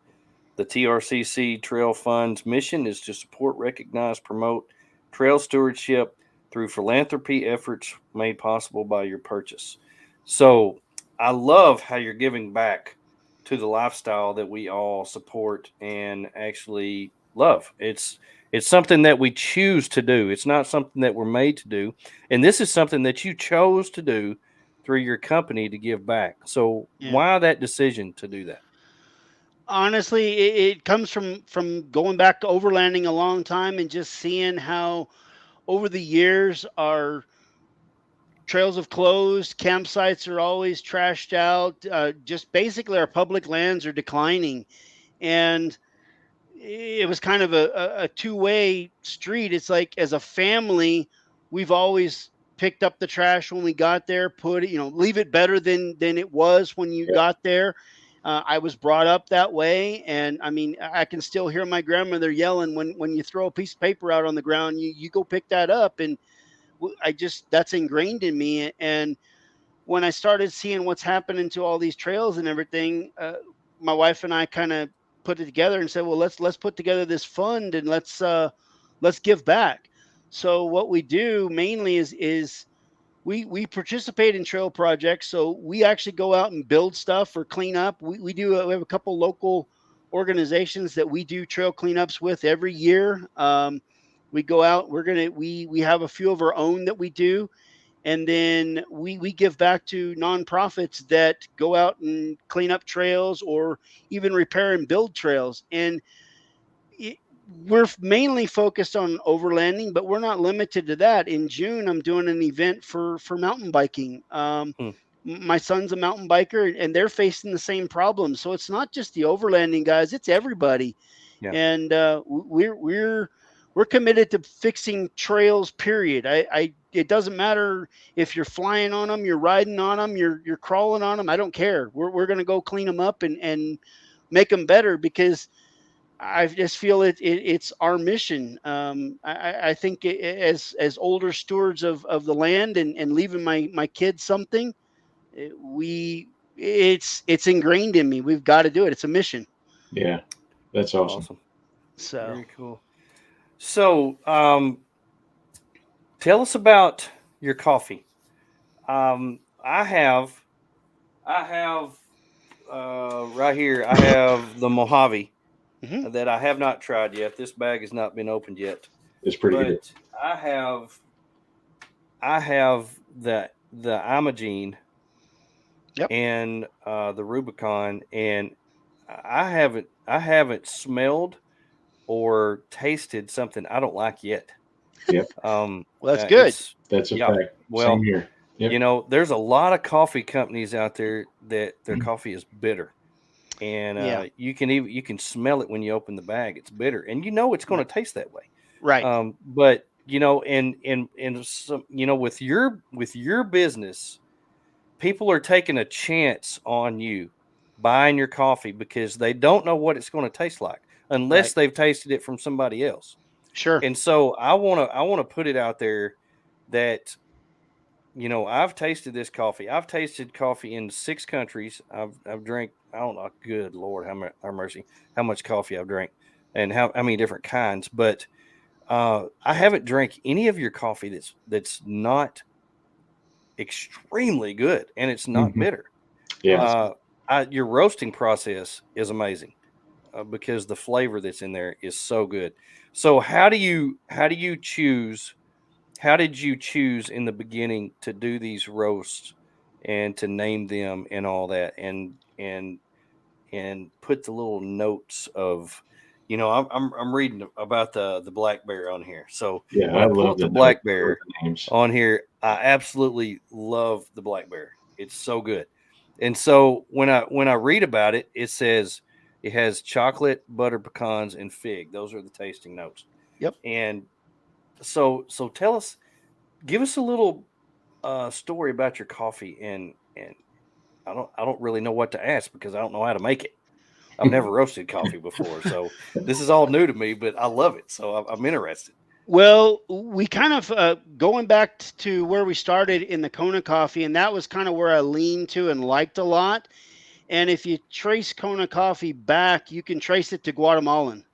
The TRCC Trail Fund's mission is to support, recognize, promote trail stewardship through philanthropy efforts made possible by your purchase. So I love how you're giving back to the lifestyle that we all support and actually love. It's something that we choose to do. It's not something that we're made to do. And this is something that you chose to do through your company to give back. So why that decision to do that? Honestly, it comes from going back to overlanding a long time and just seeing how over the years our trails have closed, campsites are always trashed out, just basically our public lands are declining. And it was kind of a two-way street. It's like, as a family, we've always picked up the trash when we got there, put it, leave it better than it was when you got there. I was brought up that way, and I mean, I can still hear my grandmother yelling when you throw a piece of paper out on the ground, you go pick that up. And that's ingrained in me. And when I started seeing what's happening to all these trails and everything, my wife and I kind of put it together and said, well, let's put together this fund and let's give back. So what we do mainly is we participate in trail projects. So we actually go out and build stuff or clean up. We have a couple local organizations that we do trail cleanups with every year. We go out, we have a few of our own that we do. And then we give back to nonprofits that go out and clean up trails or even repair and build trails. And we're mainly focused on overlanding, but we're not limited to that. In June, I'm doing an event for mountain biking. My son's a mountain biker, and they're facing the same problem. So it's not just the overlanding guys; it's everybody. Yeah. And we're committed to fixing trails. Period. It doesn't matter if you're flying on them, you're riding on them, you're crawling on them. I don't care. We're going to go clean them up and make them better, because I just feel it's our mission. I think as older stewards of the land and leaving my kids something, it's ingrained in me. We've got to do it. It's a mission. Yeah, that's awesome. So very cool. So tell us about your coffee. I have right here. I have the Mojave. That I have not tried yet. This bag has not been opened yet. It's pretty good. I have the Imogene and the Rubicon, and I haven't smelled or tasted something I don't like yet. Yep. Well, that's good. That's a fact. Well, same here. Yep. There's a lot of coffee companies out there that their coffee is bitter. And you can smell it when you open the bag. It's bitter, and it's going to taste that way, right? But and some, with your business, people are taking a chance on you buying your coffee because they don't know what it's going to taste like unless they've tasted it from somebody else. Sure. And so I want to put it out there that I've tasted this coffee. I've tasted coffee in 6 countries. I've drank, I don't know, good Lord, how mercy, how much coffee I've drank and how many different kinds. But I haven't drank any of your coffee that's not extremely good, and it's not bitter. Yeah. Your roasting process is amazing because the flavor that's in there is so good. So how do you choose? How did you choose in the beginning to do these roasts and to name them and all that, and put the little notes of, I'm reading about the black bear on here. So Yeah, when I I pull love up the the black notes, bear the names. on here, I absolutely love the black bear. It's so good. And so when I read about it, it says it has chocolate, butter, pecans, and fig. Those are the tasting notes. Yep. And so give us a little story about your coffee, and I don't really know what to ask because I don't know how to make it. I've never roasted coffee before, so this is all new to me, but I love it. So I'm interested. Well, we kind of going back to where we started in the Kona coffee, and that was kind of where I leaned to and liked a lot. And if you trace Kona coffee back, you can trace it to Guatemalan.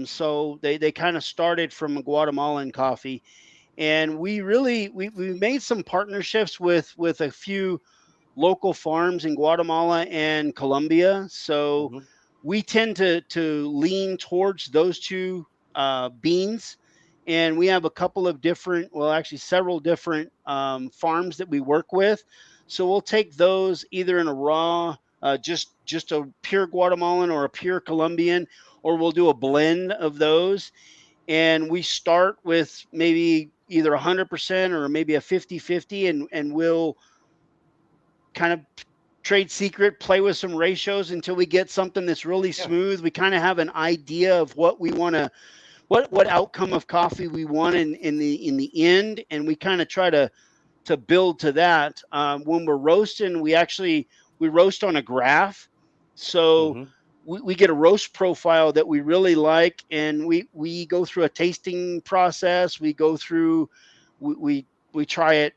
So they kind of started from a Guatemalan coffee, and we made some partnerships with a few local farms in Guatemala and Colombia. So Hmm. we tend to lean towards those two beans. And we have a couple of different, well, actually several different farms that we work with. So we'll take those either in a raw, just a pure Guatemalan or a pure Colombian, or we'll do a blend of those. And we start with maybe either 100% or maybe a 50-50, and we'll kind of trade secret, play with some ratios until we get something that's really Yeah. smooth. We kind of have an idea of what we want to, what outcome of coffee we want in the end, and we kind of try to build to that. When we're roasting, we roast on a graph, so Hmm. we get a roast profile that we really like, and we go through a tasting process. We go through, we try it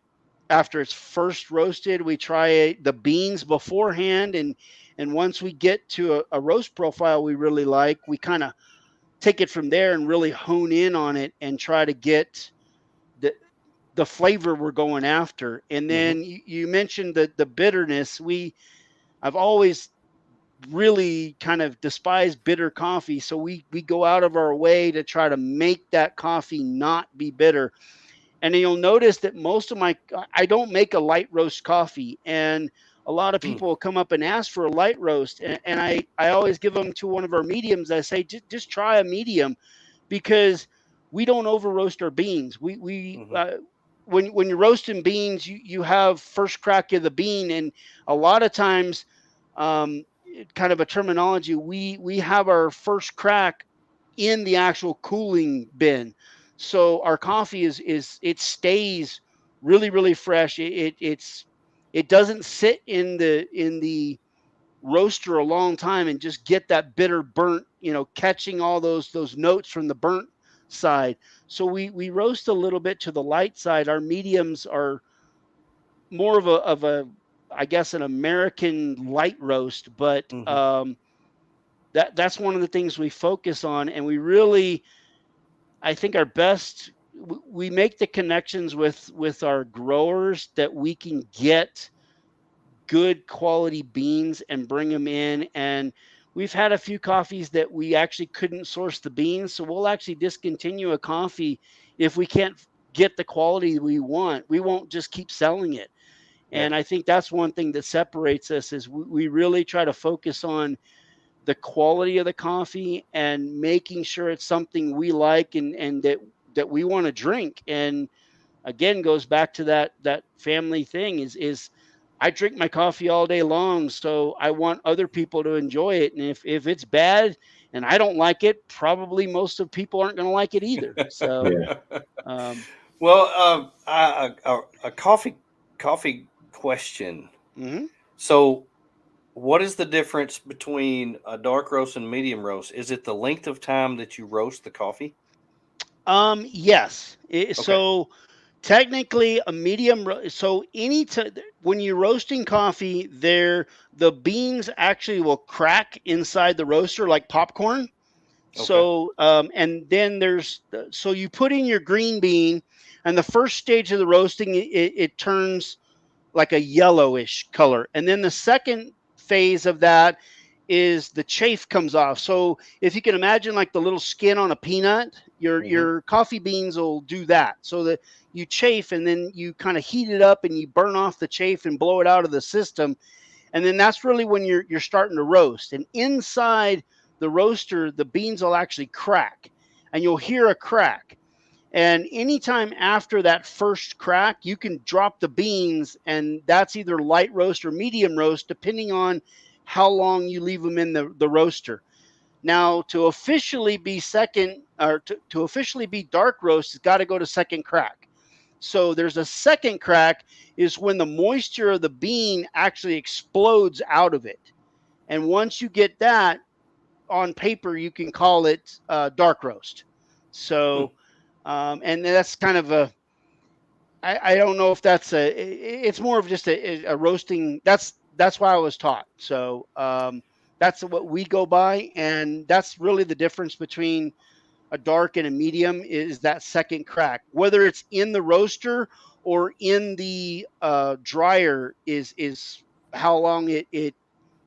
after it's first roasted. We try the beans beforehand, and once we get to a roast profile we really like, we kind of take it from there and really hone in on it and try to get the the flavor we're going after. And Hmm. then you mentioned the bitterness. I've always really kind of despised bitter coffee, so we go out of our way to try to make that coffee not be bitter. And you'll notice that most of my I don't make a light roast coffee, and a lot of Mm. people will come up and ask for a light roast, and I always give them to one of our mediums. I say just try a medium, because we don't over roast our beans. We Hmm. when you're roasting beans, you have first crack of the bean, and a lot of times, kind of a terminology, we have our first crack in the actual cooling bin. So our coffee it stays really fresh. It doesn't sit in the roaster a long time and just get that bitter burnt, catching all those notes from the burnt side. So we roast a little bit to the light side. Our mediums are more of a I guess an American light roast, but Hmm. that's one of the things we focus on, and we really, I think our best, we make the connections with our growers that we can get good quality beans and bring them in. And we've had a few coffees that we actually couldn't source the beans, so we'll actually discontinue a coffee if we can't get the quality we want. We won't just keep selling it. Yeah. And I think that's one thing that separates us, is we really try to focus on the quality of the coffee and making sure it's something we like, and that we want to drink. And again, goes back to that family thing, is I drink my coffee all day long, so I want other people to enjoy it. And if it's bad and I don't like it, probably most of people aren't going to like it either. So Yeah. um, Well, a coffee question. mhm. So, what is the difference between a dark roast and medium roast? Is it the length of time that you roast the coffee? Yes. Okay. So technically, a so when you're roasting coffee, the beans actually will crack inside the roaster like popcorn. Okay. So and then so you put in your green bean, and the first stage of the roasting, it turns like a yellowish color, and then the second phase of that is the chafe comes off. So if you can imagine like the little skin on a peanut, your coffee beans will do that. So that you chafe and then you kind of heat it up and you burn off the chafe and blow it out of the system. And then that's really when you're starting to roast. And inside the roaster, the beans will actually crack and you'll hear a crack. And anytime after that first crack, you can drop the beans, and that's either light roast or medium roast, depending on how long you leave them in the roaster. Now, to officially be second, or to officially be dark roast, it's got to go to second crack. So there's a second crack is when the moisture of the bean actually explodes out of it. And once you get that on paper, you can call it dark roast. So, and that's kind of I don't know if that's it's more of just a roasting. That's why I was taught. So that's what we go by. And that's really the difference between a dark and a medium is that second crack. Whether it's in the roaster or in the dryer is how long it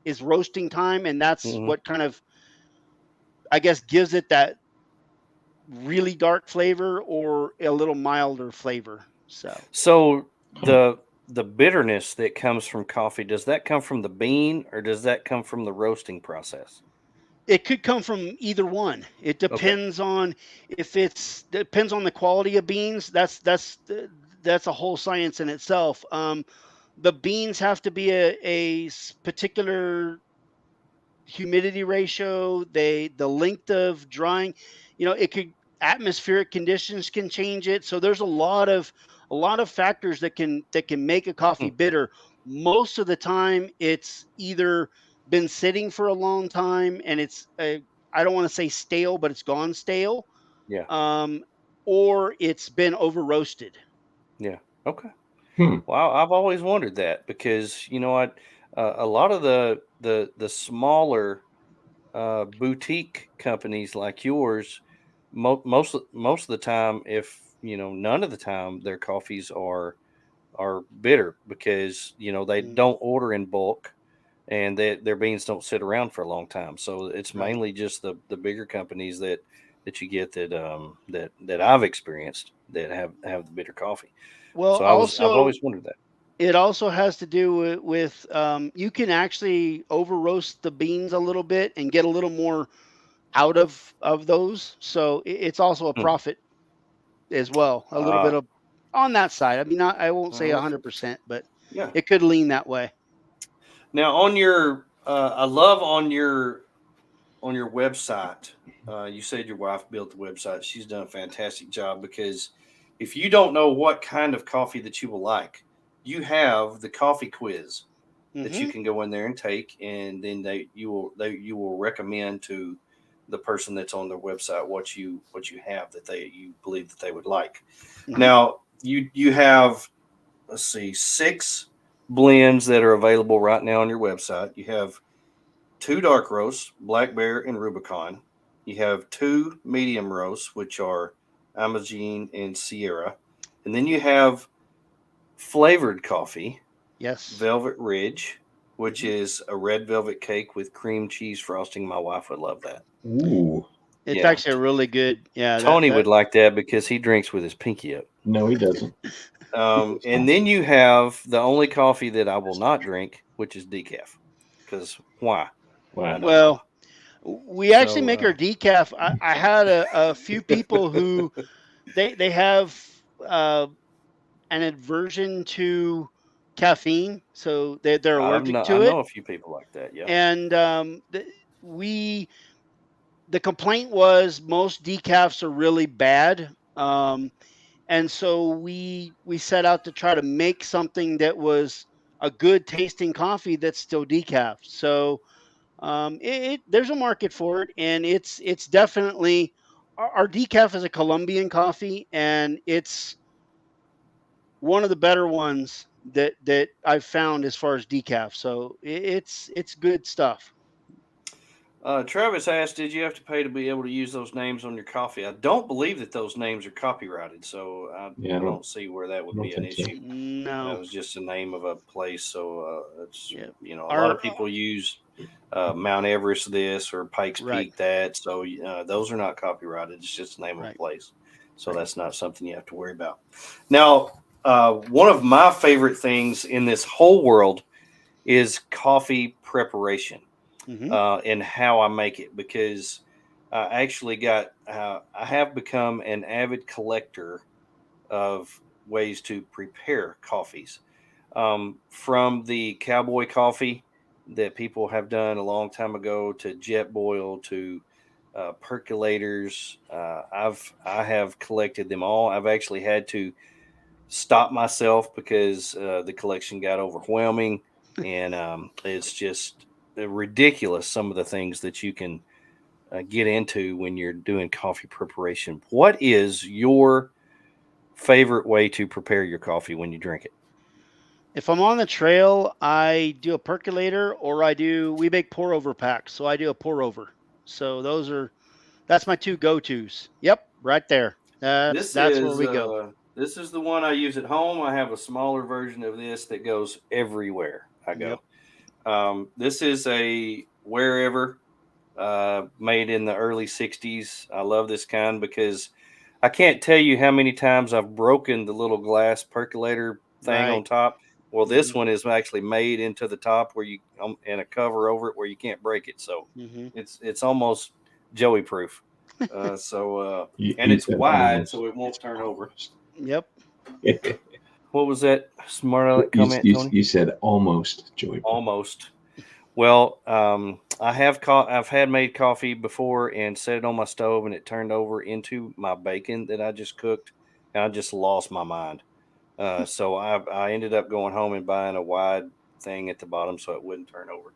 is roasting time. And that's what kind of, I guess, gives it that really dark flavor or a little milder flavor. So the bitterness that comes from coffee, does that come from the bean or does that come from the roasting process? It could come from either one. It depends on depends on the quality of beans. That's a whole science in itself. The beans have to be a particular humidity ratio. The length of drying, it could, atmospheric conditions can change it. So there's a lot of factors that can make a coffee bitter. Most of the time, it's either been sitting for a long time and it's I don't want to say stale, but it's gone stale. Yeah. Or it's been over roasted. Yeah. Okay. Well, I've always wondered that because a lot of the smaller boutique companies like yours, most of the time, if none of the time, their coffees are bitter because they don't order in bulk and their beans don't sit around for a long time. So it's mainly just the bigger companies that you get that I've experienced that have the bitter coffee. Well, so I've always wondered that. It also has to do with you can actually over roast the beans a little bit and get a little more out of those. So it's also a profit as well. A little bit of on that side. I mean, I won't say 100%, but it could lean that way. Now on your, I love on your website. You said your wife built the website. She's done a fantastic job because if you don't know what kind of coffee that you will like, you have the coffee quiz that you can go in there and take, and then you will recommend to the person that's on their website what you have that you believe that they would like. Now you have, let's see, 6 blends that are available right now on your website. You have 2 dark roasts, Black Bear and Rubicon. You have 2 medium roasts, which are Imogene and Sierra, and then you have flavored coffee. Yes. Velvet Ridge, which is a red velvet cake with cream cheese frosting. My wife would love that. Ooh. It's actually a really good. Yeah. Tony would like that because he drinks with his pinky up. No, he doesn't. And then you have the only coffee that I will not drink, which is decaf. Because why? Well, we actually make our decaf. I had a few people who they have an aversion to caffeine, so they're allergic to it. I know a few people like that, yeah. And the complaint was most decafs are really bad, and so we set out to try to make something that was a good tasting coffee that's still decaf. So there's a market for it, and it's definitely our decaf is a Colombian coffee, and it's one of the better ones that I've found as far as decaf. So it's good stuff. Travis asked, "Did you have to pay to be able to use those names on your coffee?" I don't believe that those names are copyrighted, so I don't see where that would be an issue. No. That was just the name of a place, so it's Yeah. a lot of people use Mount Everest this or Pikes Right. Peak that, so those are not copyrighted. It's just the name of Right. a place, so that's not something you have to worry about. Now, one of my favorite things in this whole world is coffee preparation. And how I make it, because I actually I have become an avid collector of ways to prepare coffees. From the cowboy coffee that people have done a long time ago to jet boil to percolators, I have collected them all. I've actually had to stop myself because the collection got overwhelming, and it's just ridiculous some of the things that you can get into when you're doing coffee preparation. What is your favorite way to prepare your coffee when you drink it? If I'm on the trail, I do a percolator, or we make pour over packs. So I do a pour over. So that's my two go-tos. Yep, right there. That's where we go. This is the one I use at home. I have a smaller version of this that goes everywhere I go. Yep. This is a wherever, made in the early 60s. I love this kind because I can't tell you how many times I've broken the little glass percolator thing on top. Well, this one is actually made into the top where you and a cover over it where you can't break it. So it's almost Joey proof. And it's wide, so it won't turn over. Yep. What was that smart aleck comment, Tony? You said almost Joey. Almost. Well, I've had made coffee before and set it on my stove, and it turned over into my bacon that I just cooked, and I just lost my mind. So I ended up going home and buying a wide thing at the bottom so it wouldn't turn over.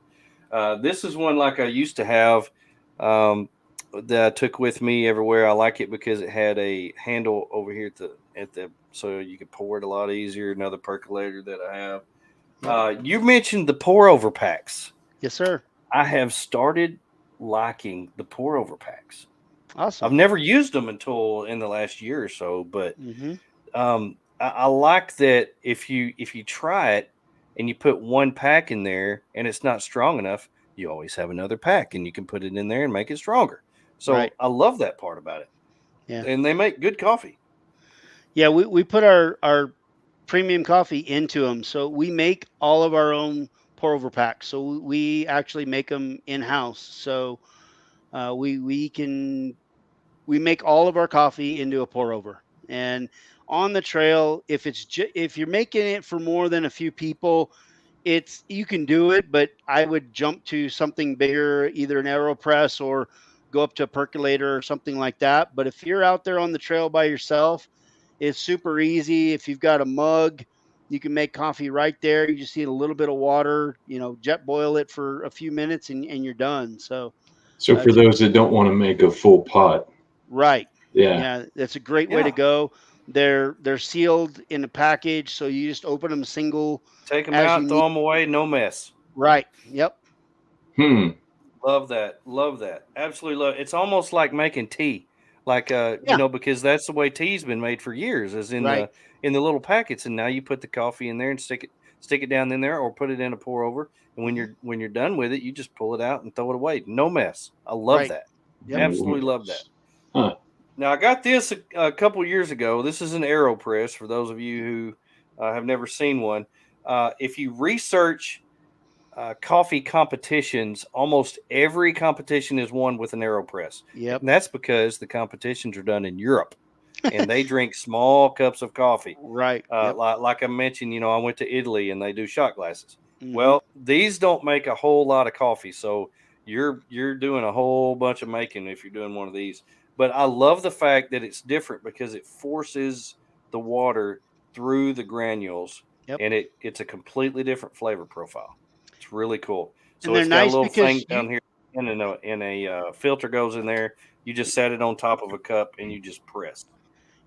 This is one like I used to have that I took with me everywhere. I like it because it had a handle over here at the so you could pour it a lot easier. Another percolator that I have. You mentioned the pour over packs. Yes, sir. I have started liking the pour over packs. Awesome. I've never used them until in the last year or so, but I like that if you try it and you put one pack in there and it's not strong enough, you always have another pack and you can put it in there and make it stronger. So I love that part about it. Yeah. And they make good coffee. Yeah, we put our premium coffee into them. So we make all of our own pour over packs. So we actually make them in house. So we make all of our coffee into a pour over. And on the trail, if you're making it for more than a few people, you can do it, but I would jump to something bigger, either an Aeropress or go up to a percolator or something like that. But if you're out there on the trail by yourself, it's super easy. If you've got a mug, you can make coffee right there. You just need a little bit of water, jet boil it for a few minutes and you're done. So for those that don't want to make a full pot. Right. Yeah. Yeah. That's a great way to go. They're sealed in a package. So you just open them single. Take them out, throw them away. No mess. Right. Yep. Love that. Love that. Absolutely love it. It's almost like making tea. Like, because that's the way tea's been made for years, is in the little packets. And now you put the coffee in there and stick it down in there, or put it in a pour over. And when you're done with it, you just pull it out and throw it away. No mess. I love that. Yep. Absolutely love that. Huh. Now I got this a couple years ago. This is an Aeropress for those of you who have never seen one. If you research coffee competitions, almost every competition is won with an Aeropress. Yep. And that's because the competitions are done in Europe and they drink small cups of coffee. Right. Like I mentioned, I went to Italy and they do shot glasses. Well, these don't make a whole lot of coffee. So you're doing a whole bunch of making if you're doing one of these. But I love the fact that it's different because it forces the water through the granules and it's a completely different flavor profile. It's really cool. So it's got a little thing down here and a filter goes in there. You just set it on top of a cup and you just press.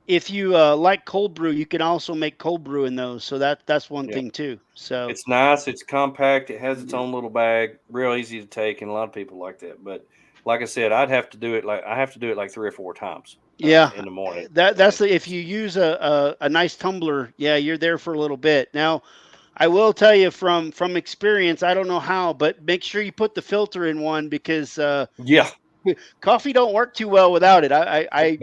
if you like cold brew, you can also make cold brew in those. So that's one Yeah. thing too. So It's nice. It's compact. It has its own little bag. Real easy to take, and a lot of people like that. But like I said, I have to do it like 3 or 4 times. yeah, In the morning. that's if you use a nice tumbler, yeah, you're there for a little bit. Now, I will tell you from experience, I don't know how, but make sure you put the filter in one because Yeah. coffee don't work too well without it. I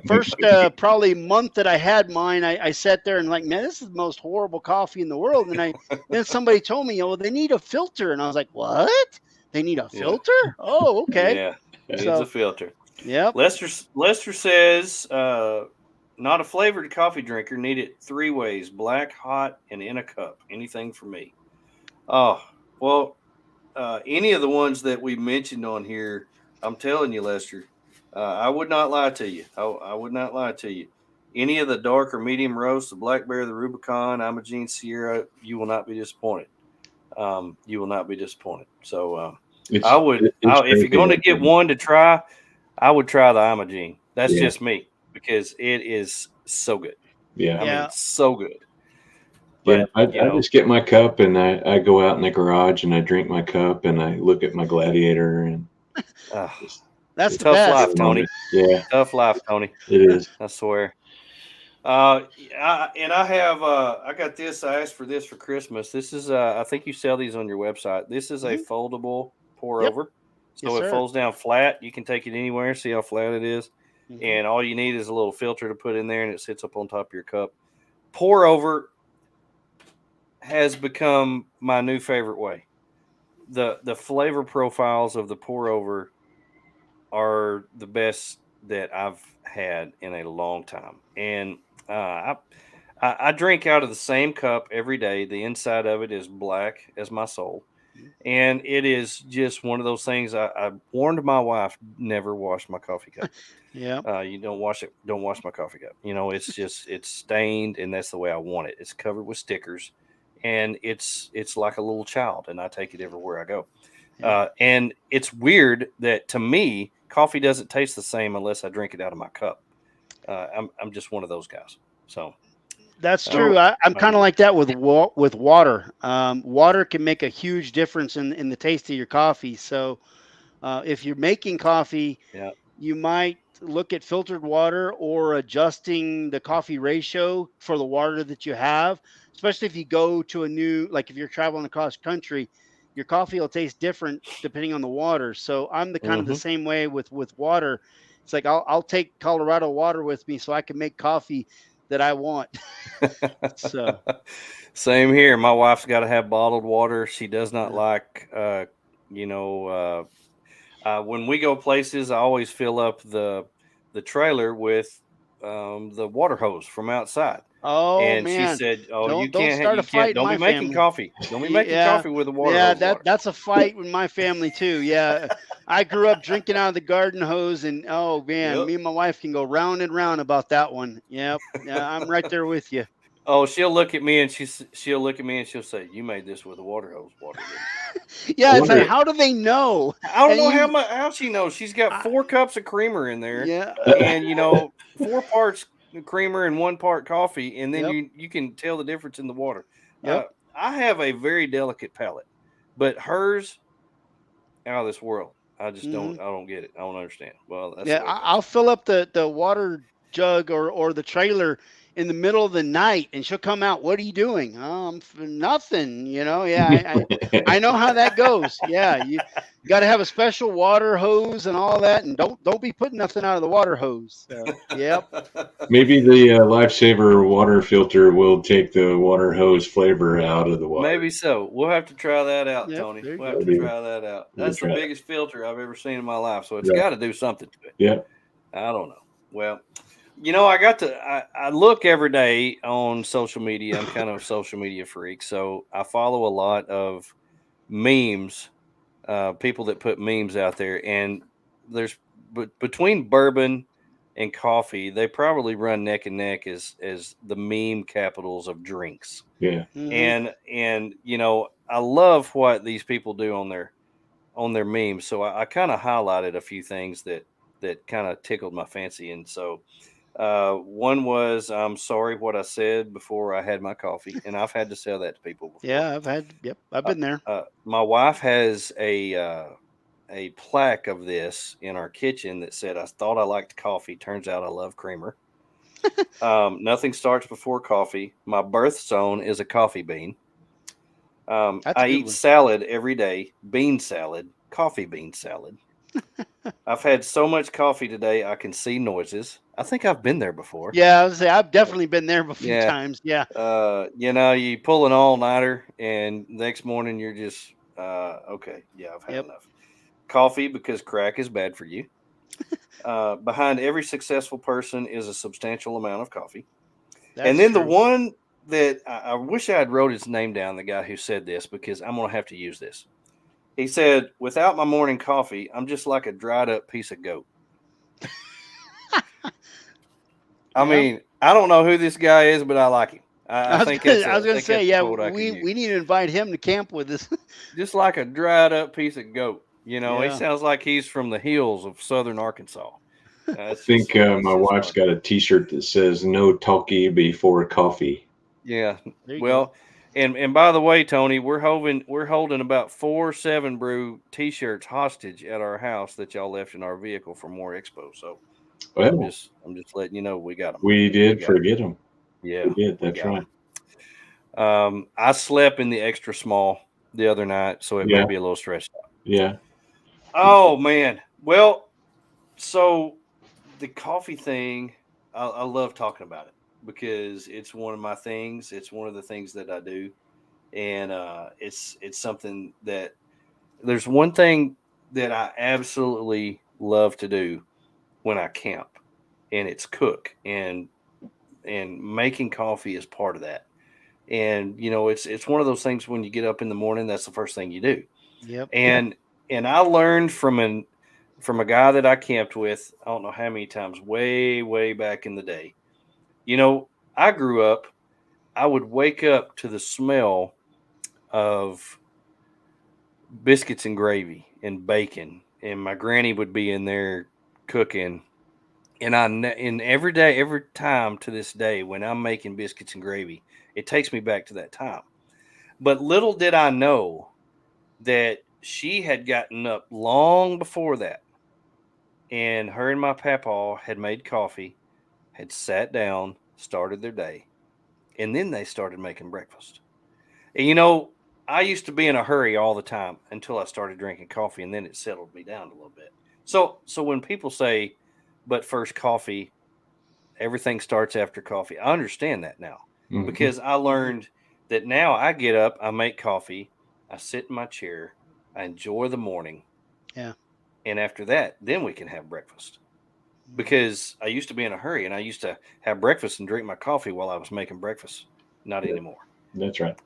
first probably month that I had mine, I sat there and like, man, this is the most horrible coffee in the world. And then somebody told me, oh, they need a filter, and I was like, what? They need a filter? Oh, okay. Yeah. It needs So, a filter. yep. Lester says, not a flavored coffee drinker. Need it 3 ways: black, hot, and in a cup. Anything for me. Oh, well, any of the ones that we mentioned on here, I'm telling you, Lester, I would not lie to you. I would not lie to you. Any of the dark or medium roast, the Black Bear, the Rubicon, Imogene, Sierra, you will not be disappointed. You will not be disappointed. So if you're going to get one to try, I would try the Imogene. That's just me because it is so good. Yeah. I mean, it's so good. But, I just get my cup and I go out in the garage and I drink my cup and I look at my Gladiator and that's the tough best. life, Tony. Yeah, tough life, Tony. it is. I swear. I got this. I asked for this for Christmas. This is I think you sell these on your website. This is a foldable pour over, so Yes, it sir. folds down flat. You can take it anywhere. See how flat it is, Mhm. and all you need is a little filter to put in there, and it sits up on top of your cup. Pour over has become my new favorite way. The flavor profiles of the pour over are the best that I've had in a long time, and I drink out of the same cup every day. The inside of it is black as my soul, and it is just one of those things. I warned my wife, never wash my coffee cup. Yeah. You don't wash it. Don't wash my coffee cup. It's stained, and that's the way I want it. It's covered with stickers, and it's like a little child, and I take it everywhere I go. And it's weird that to me, coffee doesn't taste the same unless I drink it out of my cup. I'm just one of those guys. So That's true. I'm kind of like that with water. Water can make a huge difference in the taste of your coffee. So if you're making coffee, you might look at filtered water or adjusting the coffee ratio for the water that you have, especially if you go to a new, like if you're traveling across country, your coffee will taste different depending on the water. So I'm the kind of the same way with water. It's like I'll take Colorado water with me so I can make coffee that I want. So same here. My wife's got to have bottled water. She does not like, when we go places, I always fill up the trailer with the water hose from outside. Oh, and man. she said, "Oh, Don't you can't start a fight in don't be my making family. coffee. Don't be making coffee with the water hose. Water. That's a fight with my family too. Yeah, I grew up drinking out of the garden hose, and oh man, me and my wife can go round and round about that one. Yep, yeah, I'm right there with you. Oh, she'll look at me and she'll look at me and she'll say, "You made this with a water hose, water." Yeah, it's like, how do they know? I don't know how she knows. She's got 4 cups of creamer in there. Yeah, and 4 parts creamer and 1 part coffee, and then you can tell the difference in the water. I have a very delicate palate, but hers out of this world. I just don't get it. I don't understand. Well, that's I'll fill up the water jug or the trailer in the middle of the night, and she'll come out. What are you doing? Nothing. I know how that goes. Yeah, you got to have a special water hose and all that, and don't be putting nothing out of the water hose. So, yep. Maybe the Lifesaver water filter will take the water hose flavor out of the water. Maybe so. We'll have to try that out, Tony. We'll have to try that out. That's the biggest filter I've ever seen in my life, so it's got to do something to it. Yeah. I don't know. Well, I look every day on social media. I'm kind of a social media freak, so I follow a lot of memes, people that put memes out there, and there's between bourbon and coffee, they probably run neck and neck as the meme capitals of drinks. Yeah. And I love what these people do on their memes. So I kind of highlighted a few things that kind of tickled my fancy, and so One was, I'm sorry what I said before I had my coffee, and I've had to sell that to people before. Yeah, I've been there. My wife has a plaque of this in our kitchen that said, I thought I liked coffee. Turns out I love creamer. Nothing starts before coffee. My birthstone is a coffee bean. That's a I good eat one. salad every day, bean salad, coffee bean salad. I've had so much coffee today, I can see noises. I think I've been there before. Yeah, I was say I've definitely been there a few Yeah. times. Yeah. You pull an all-nighter, and next morning you're just, okay, yeah, I've had enough. Coffee, because crack is bad for you. Behind every successful person is a substantial amount of coffee. And then the one that I wish I had wrote his name down, the guy who said this, because I'm going to have to use this. He said, without my morning coffee, I'm just like a dried up piece of goat. I mean, I don't know who this guy is, but I like him. I was going to say, yeah, we need to invite him to camp with us. Just like a dried up piece of goat. He sounds like he's from the hills of southern Arkansas. I think my wife's got a T-shirt that says "No talkie before coffee." Yeah. Well, and by the way, Tony, we're holding about 4 7 Brew T-shirts hostage at our house that y'all left in our vehicle for more expo. So I'm just letting you know we got them. We did forget them. Yeah, we did. That's right. I slept in the extra small the other night, so it may be a little stretched out. Yeah. Oh man. Well, so the coffee thing, I love talking about it because it's one of my things. It's one of the things that I do, and it's something that there's one thing that I absolutely love to do when I camp, and it's cook, and making coffee is part of that. And it's one of those things when you get up in the morning, that's the first thing you do. Yep. And I learned from a guy that I camped with, I don't know how many times, way back in the day. I grew up, I would wake up to the smell of biscuits and gravy and bacon, and my granny would be in there cooking. And every day, every time to this day, when I'm making biscuits and gravy, it takes me back to that time. But little did I know that she had gotten up long before that, and her and my papaw had made coffee, had sat down, started their day, and then they started making breakfast. And I used to be in a hurry all the time until I started drinking coffee, and then it settled me down a little bit. So when people say, but first coffee, everything starts after coffee, I understand that now, because I learned that now I get up, I make coffee, I sit in my chair, I enjoy the morning. Yeah. And after that, then we can have breakfast. Because I used to be in a hurry, and I used to have breakfast and drink my coffee while I was making breakfast. Not anymore. That's right.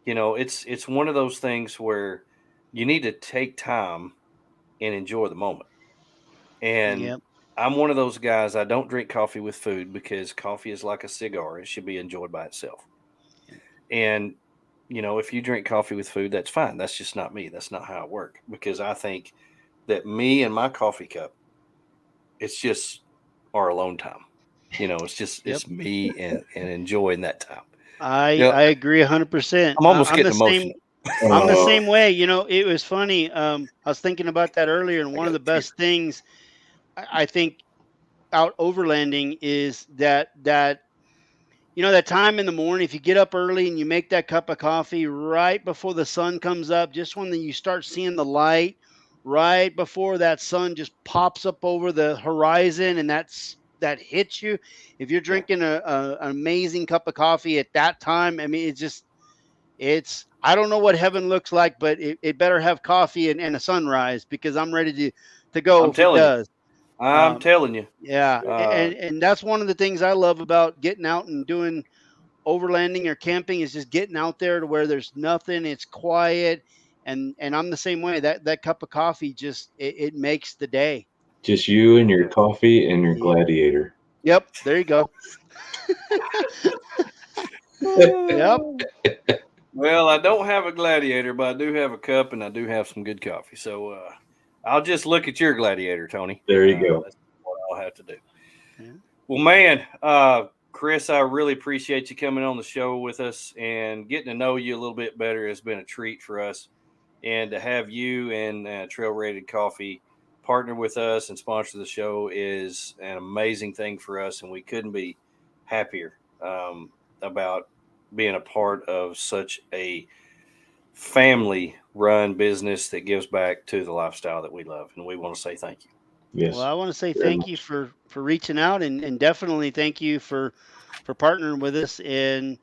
It's one of those things where you need to take time and enjoy the moment. And I'm one of those guys, I don't drink coffee with food because coffee is like a cigar. It should be enjoyed by itself. And, if you drink coffee with food, that's fine. That's just not me. That's not how I work, because I think that me and my coffee cup, it's just our alone time. It's me and enjoying that time. I agree 100%. I'm almost getting emotional. I'm the same way. It was funny. I was thinking about that earlier, and one of the best things I think out overlanding is that that time in the morning, if you get up early and you make that cup of coffee right before the sun comes up, just when you start seeing the light, right before that sun just pops up over the horizon, and that hits you. If you're drinking an amazing cup of coffee at that time, I mean, it's I don't know what heaven looks like, but it better have coffee and a sunrise, because I'm ready to go. I'm telling you. Yeah. And that's one of the things I love about getting out and doing overlanding or camping, is just getting out there to where there's nothing, it's quiet. And I'm the same way. That cup of coffee just it makes the day. Just you and your coffee and your Gladiator. Yep, there you go. Yep. Well, I don't have a Gladiator, but I do have a cup, and I do have some good coffee. So I'll just look at your Gladiator, Tony. There you go. That's what I'll have to do. Well, man, Chris, I really appreciate you coming on the show with us, and getting to know you a little bit better has been a treat for us. And to have you and Trail Rated Coffee partner with us and sponsor the show is an amazing thing for us, and we couldn't be happier about being a part of such a family-run business that gives back to the lifestyle that we love. And we want to say thank you. Yes. Well, I want to say thank you for reaching out, and definitely thank you for partnering with us. And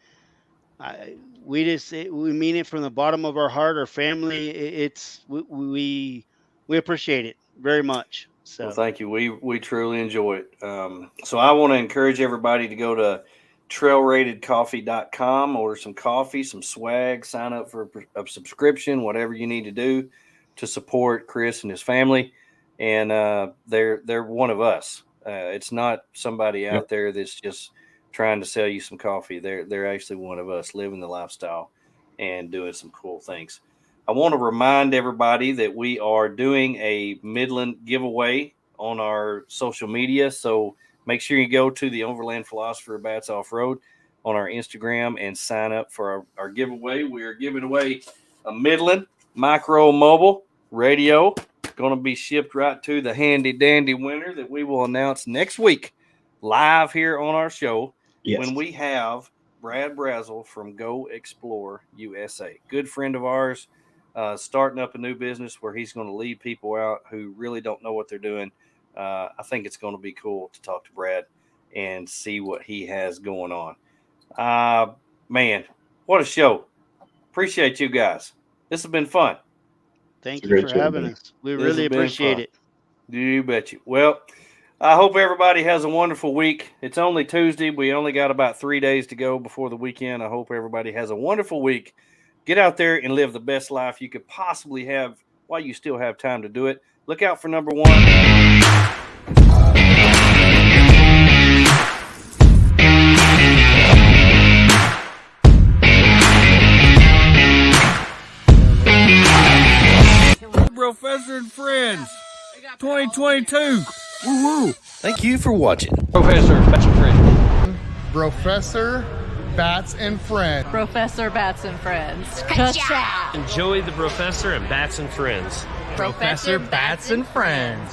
we mean it from the bottom of our heart. Our family, we appreciate it very much. So Well, thank you. We truly enjoy it. So I want to encourage everybody to go to trailratedcoffee.com, order some coffee, some swag, sign up for a subscription, whatever you need to do to support Chris and his family. And they're one of us. It's not somebody out there that's just trying to sell you some coffee. They're actually one of us, living the lifestyle and doing some cool things. I want to remind everybody that we are doing a Midland giveaway on our social media. So make sure you go to the Overland Philosopher Bats Off-Road on our Instagram and sign up for our giveaway. We are giving away a Midland Micro Mobile radio. Going to be shipped right to the handy dandy winner that we will announce next week live here on our show when we have Brad Brazel from Go Explore USA. Good friend of ours, starting up a new business where he's going to lead people out who really don't know what they're doing. I think it's going to be cool to talk to Brad and see what he has going on. Man, what a show. Appreciate you guys. This has been fun. thank you for having us. We really appreciate it. You bet you. Well, I hope everybody has a wonderful week. It's only Tuesday. We only got about 3 days to go before the weekend. I hope everybody has a wonderful week. Get out there and live the best life you could possibly have while you still have time to do it. Look out for number 1. BROfessor and Friends 2022. Woo-woo. Thank you for watching. BROfessor, Bats and Friends. BROfessor, Bats and Friends. BROfessor Bats and Friends. Ka-chow! Enjoy the BROfessor and Bats and Friends. BROfessor Bats and Friends.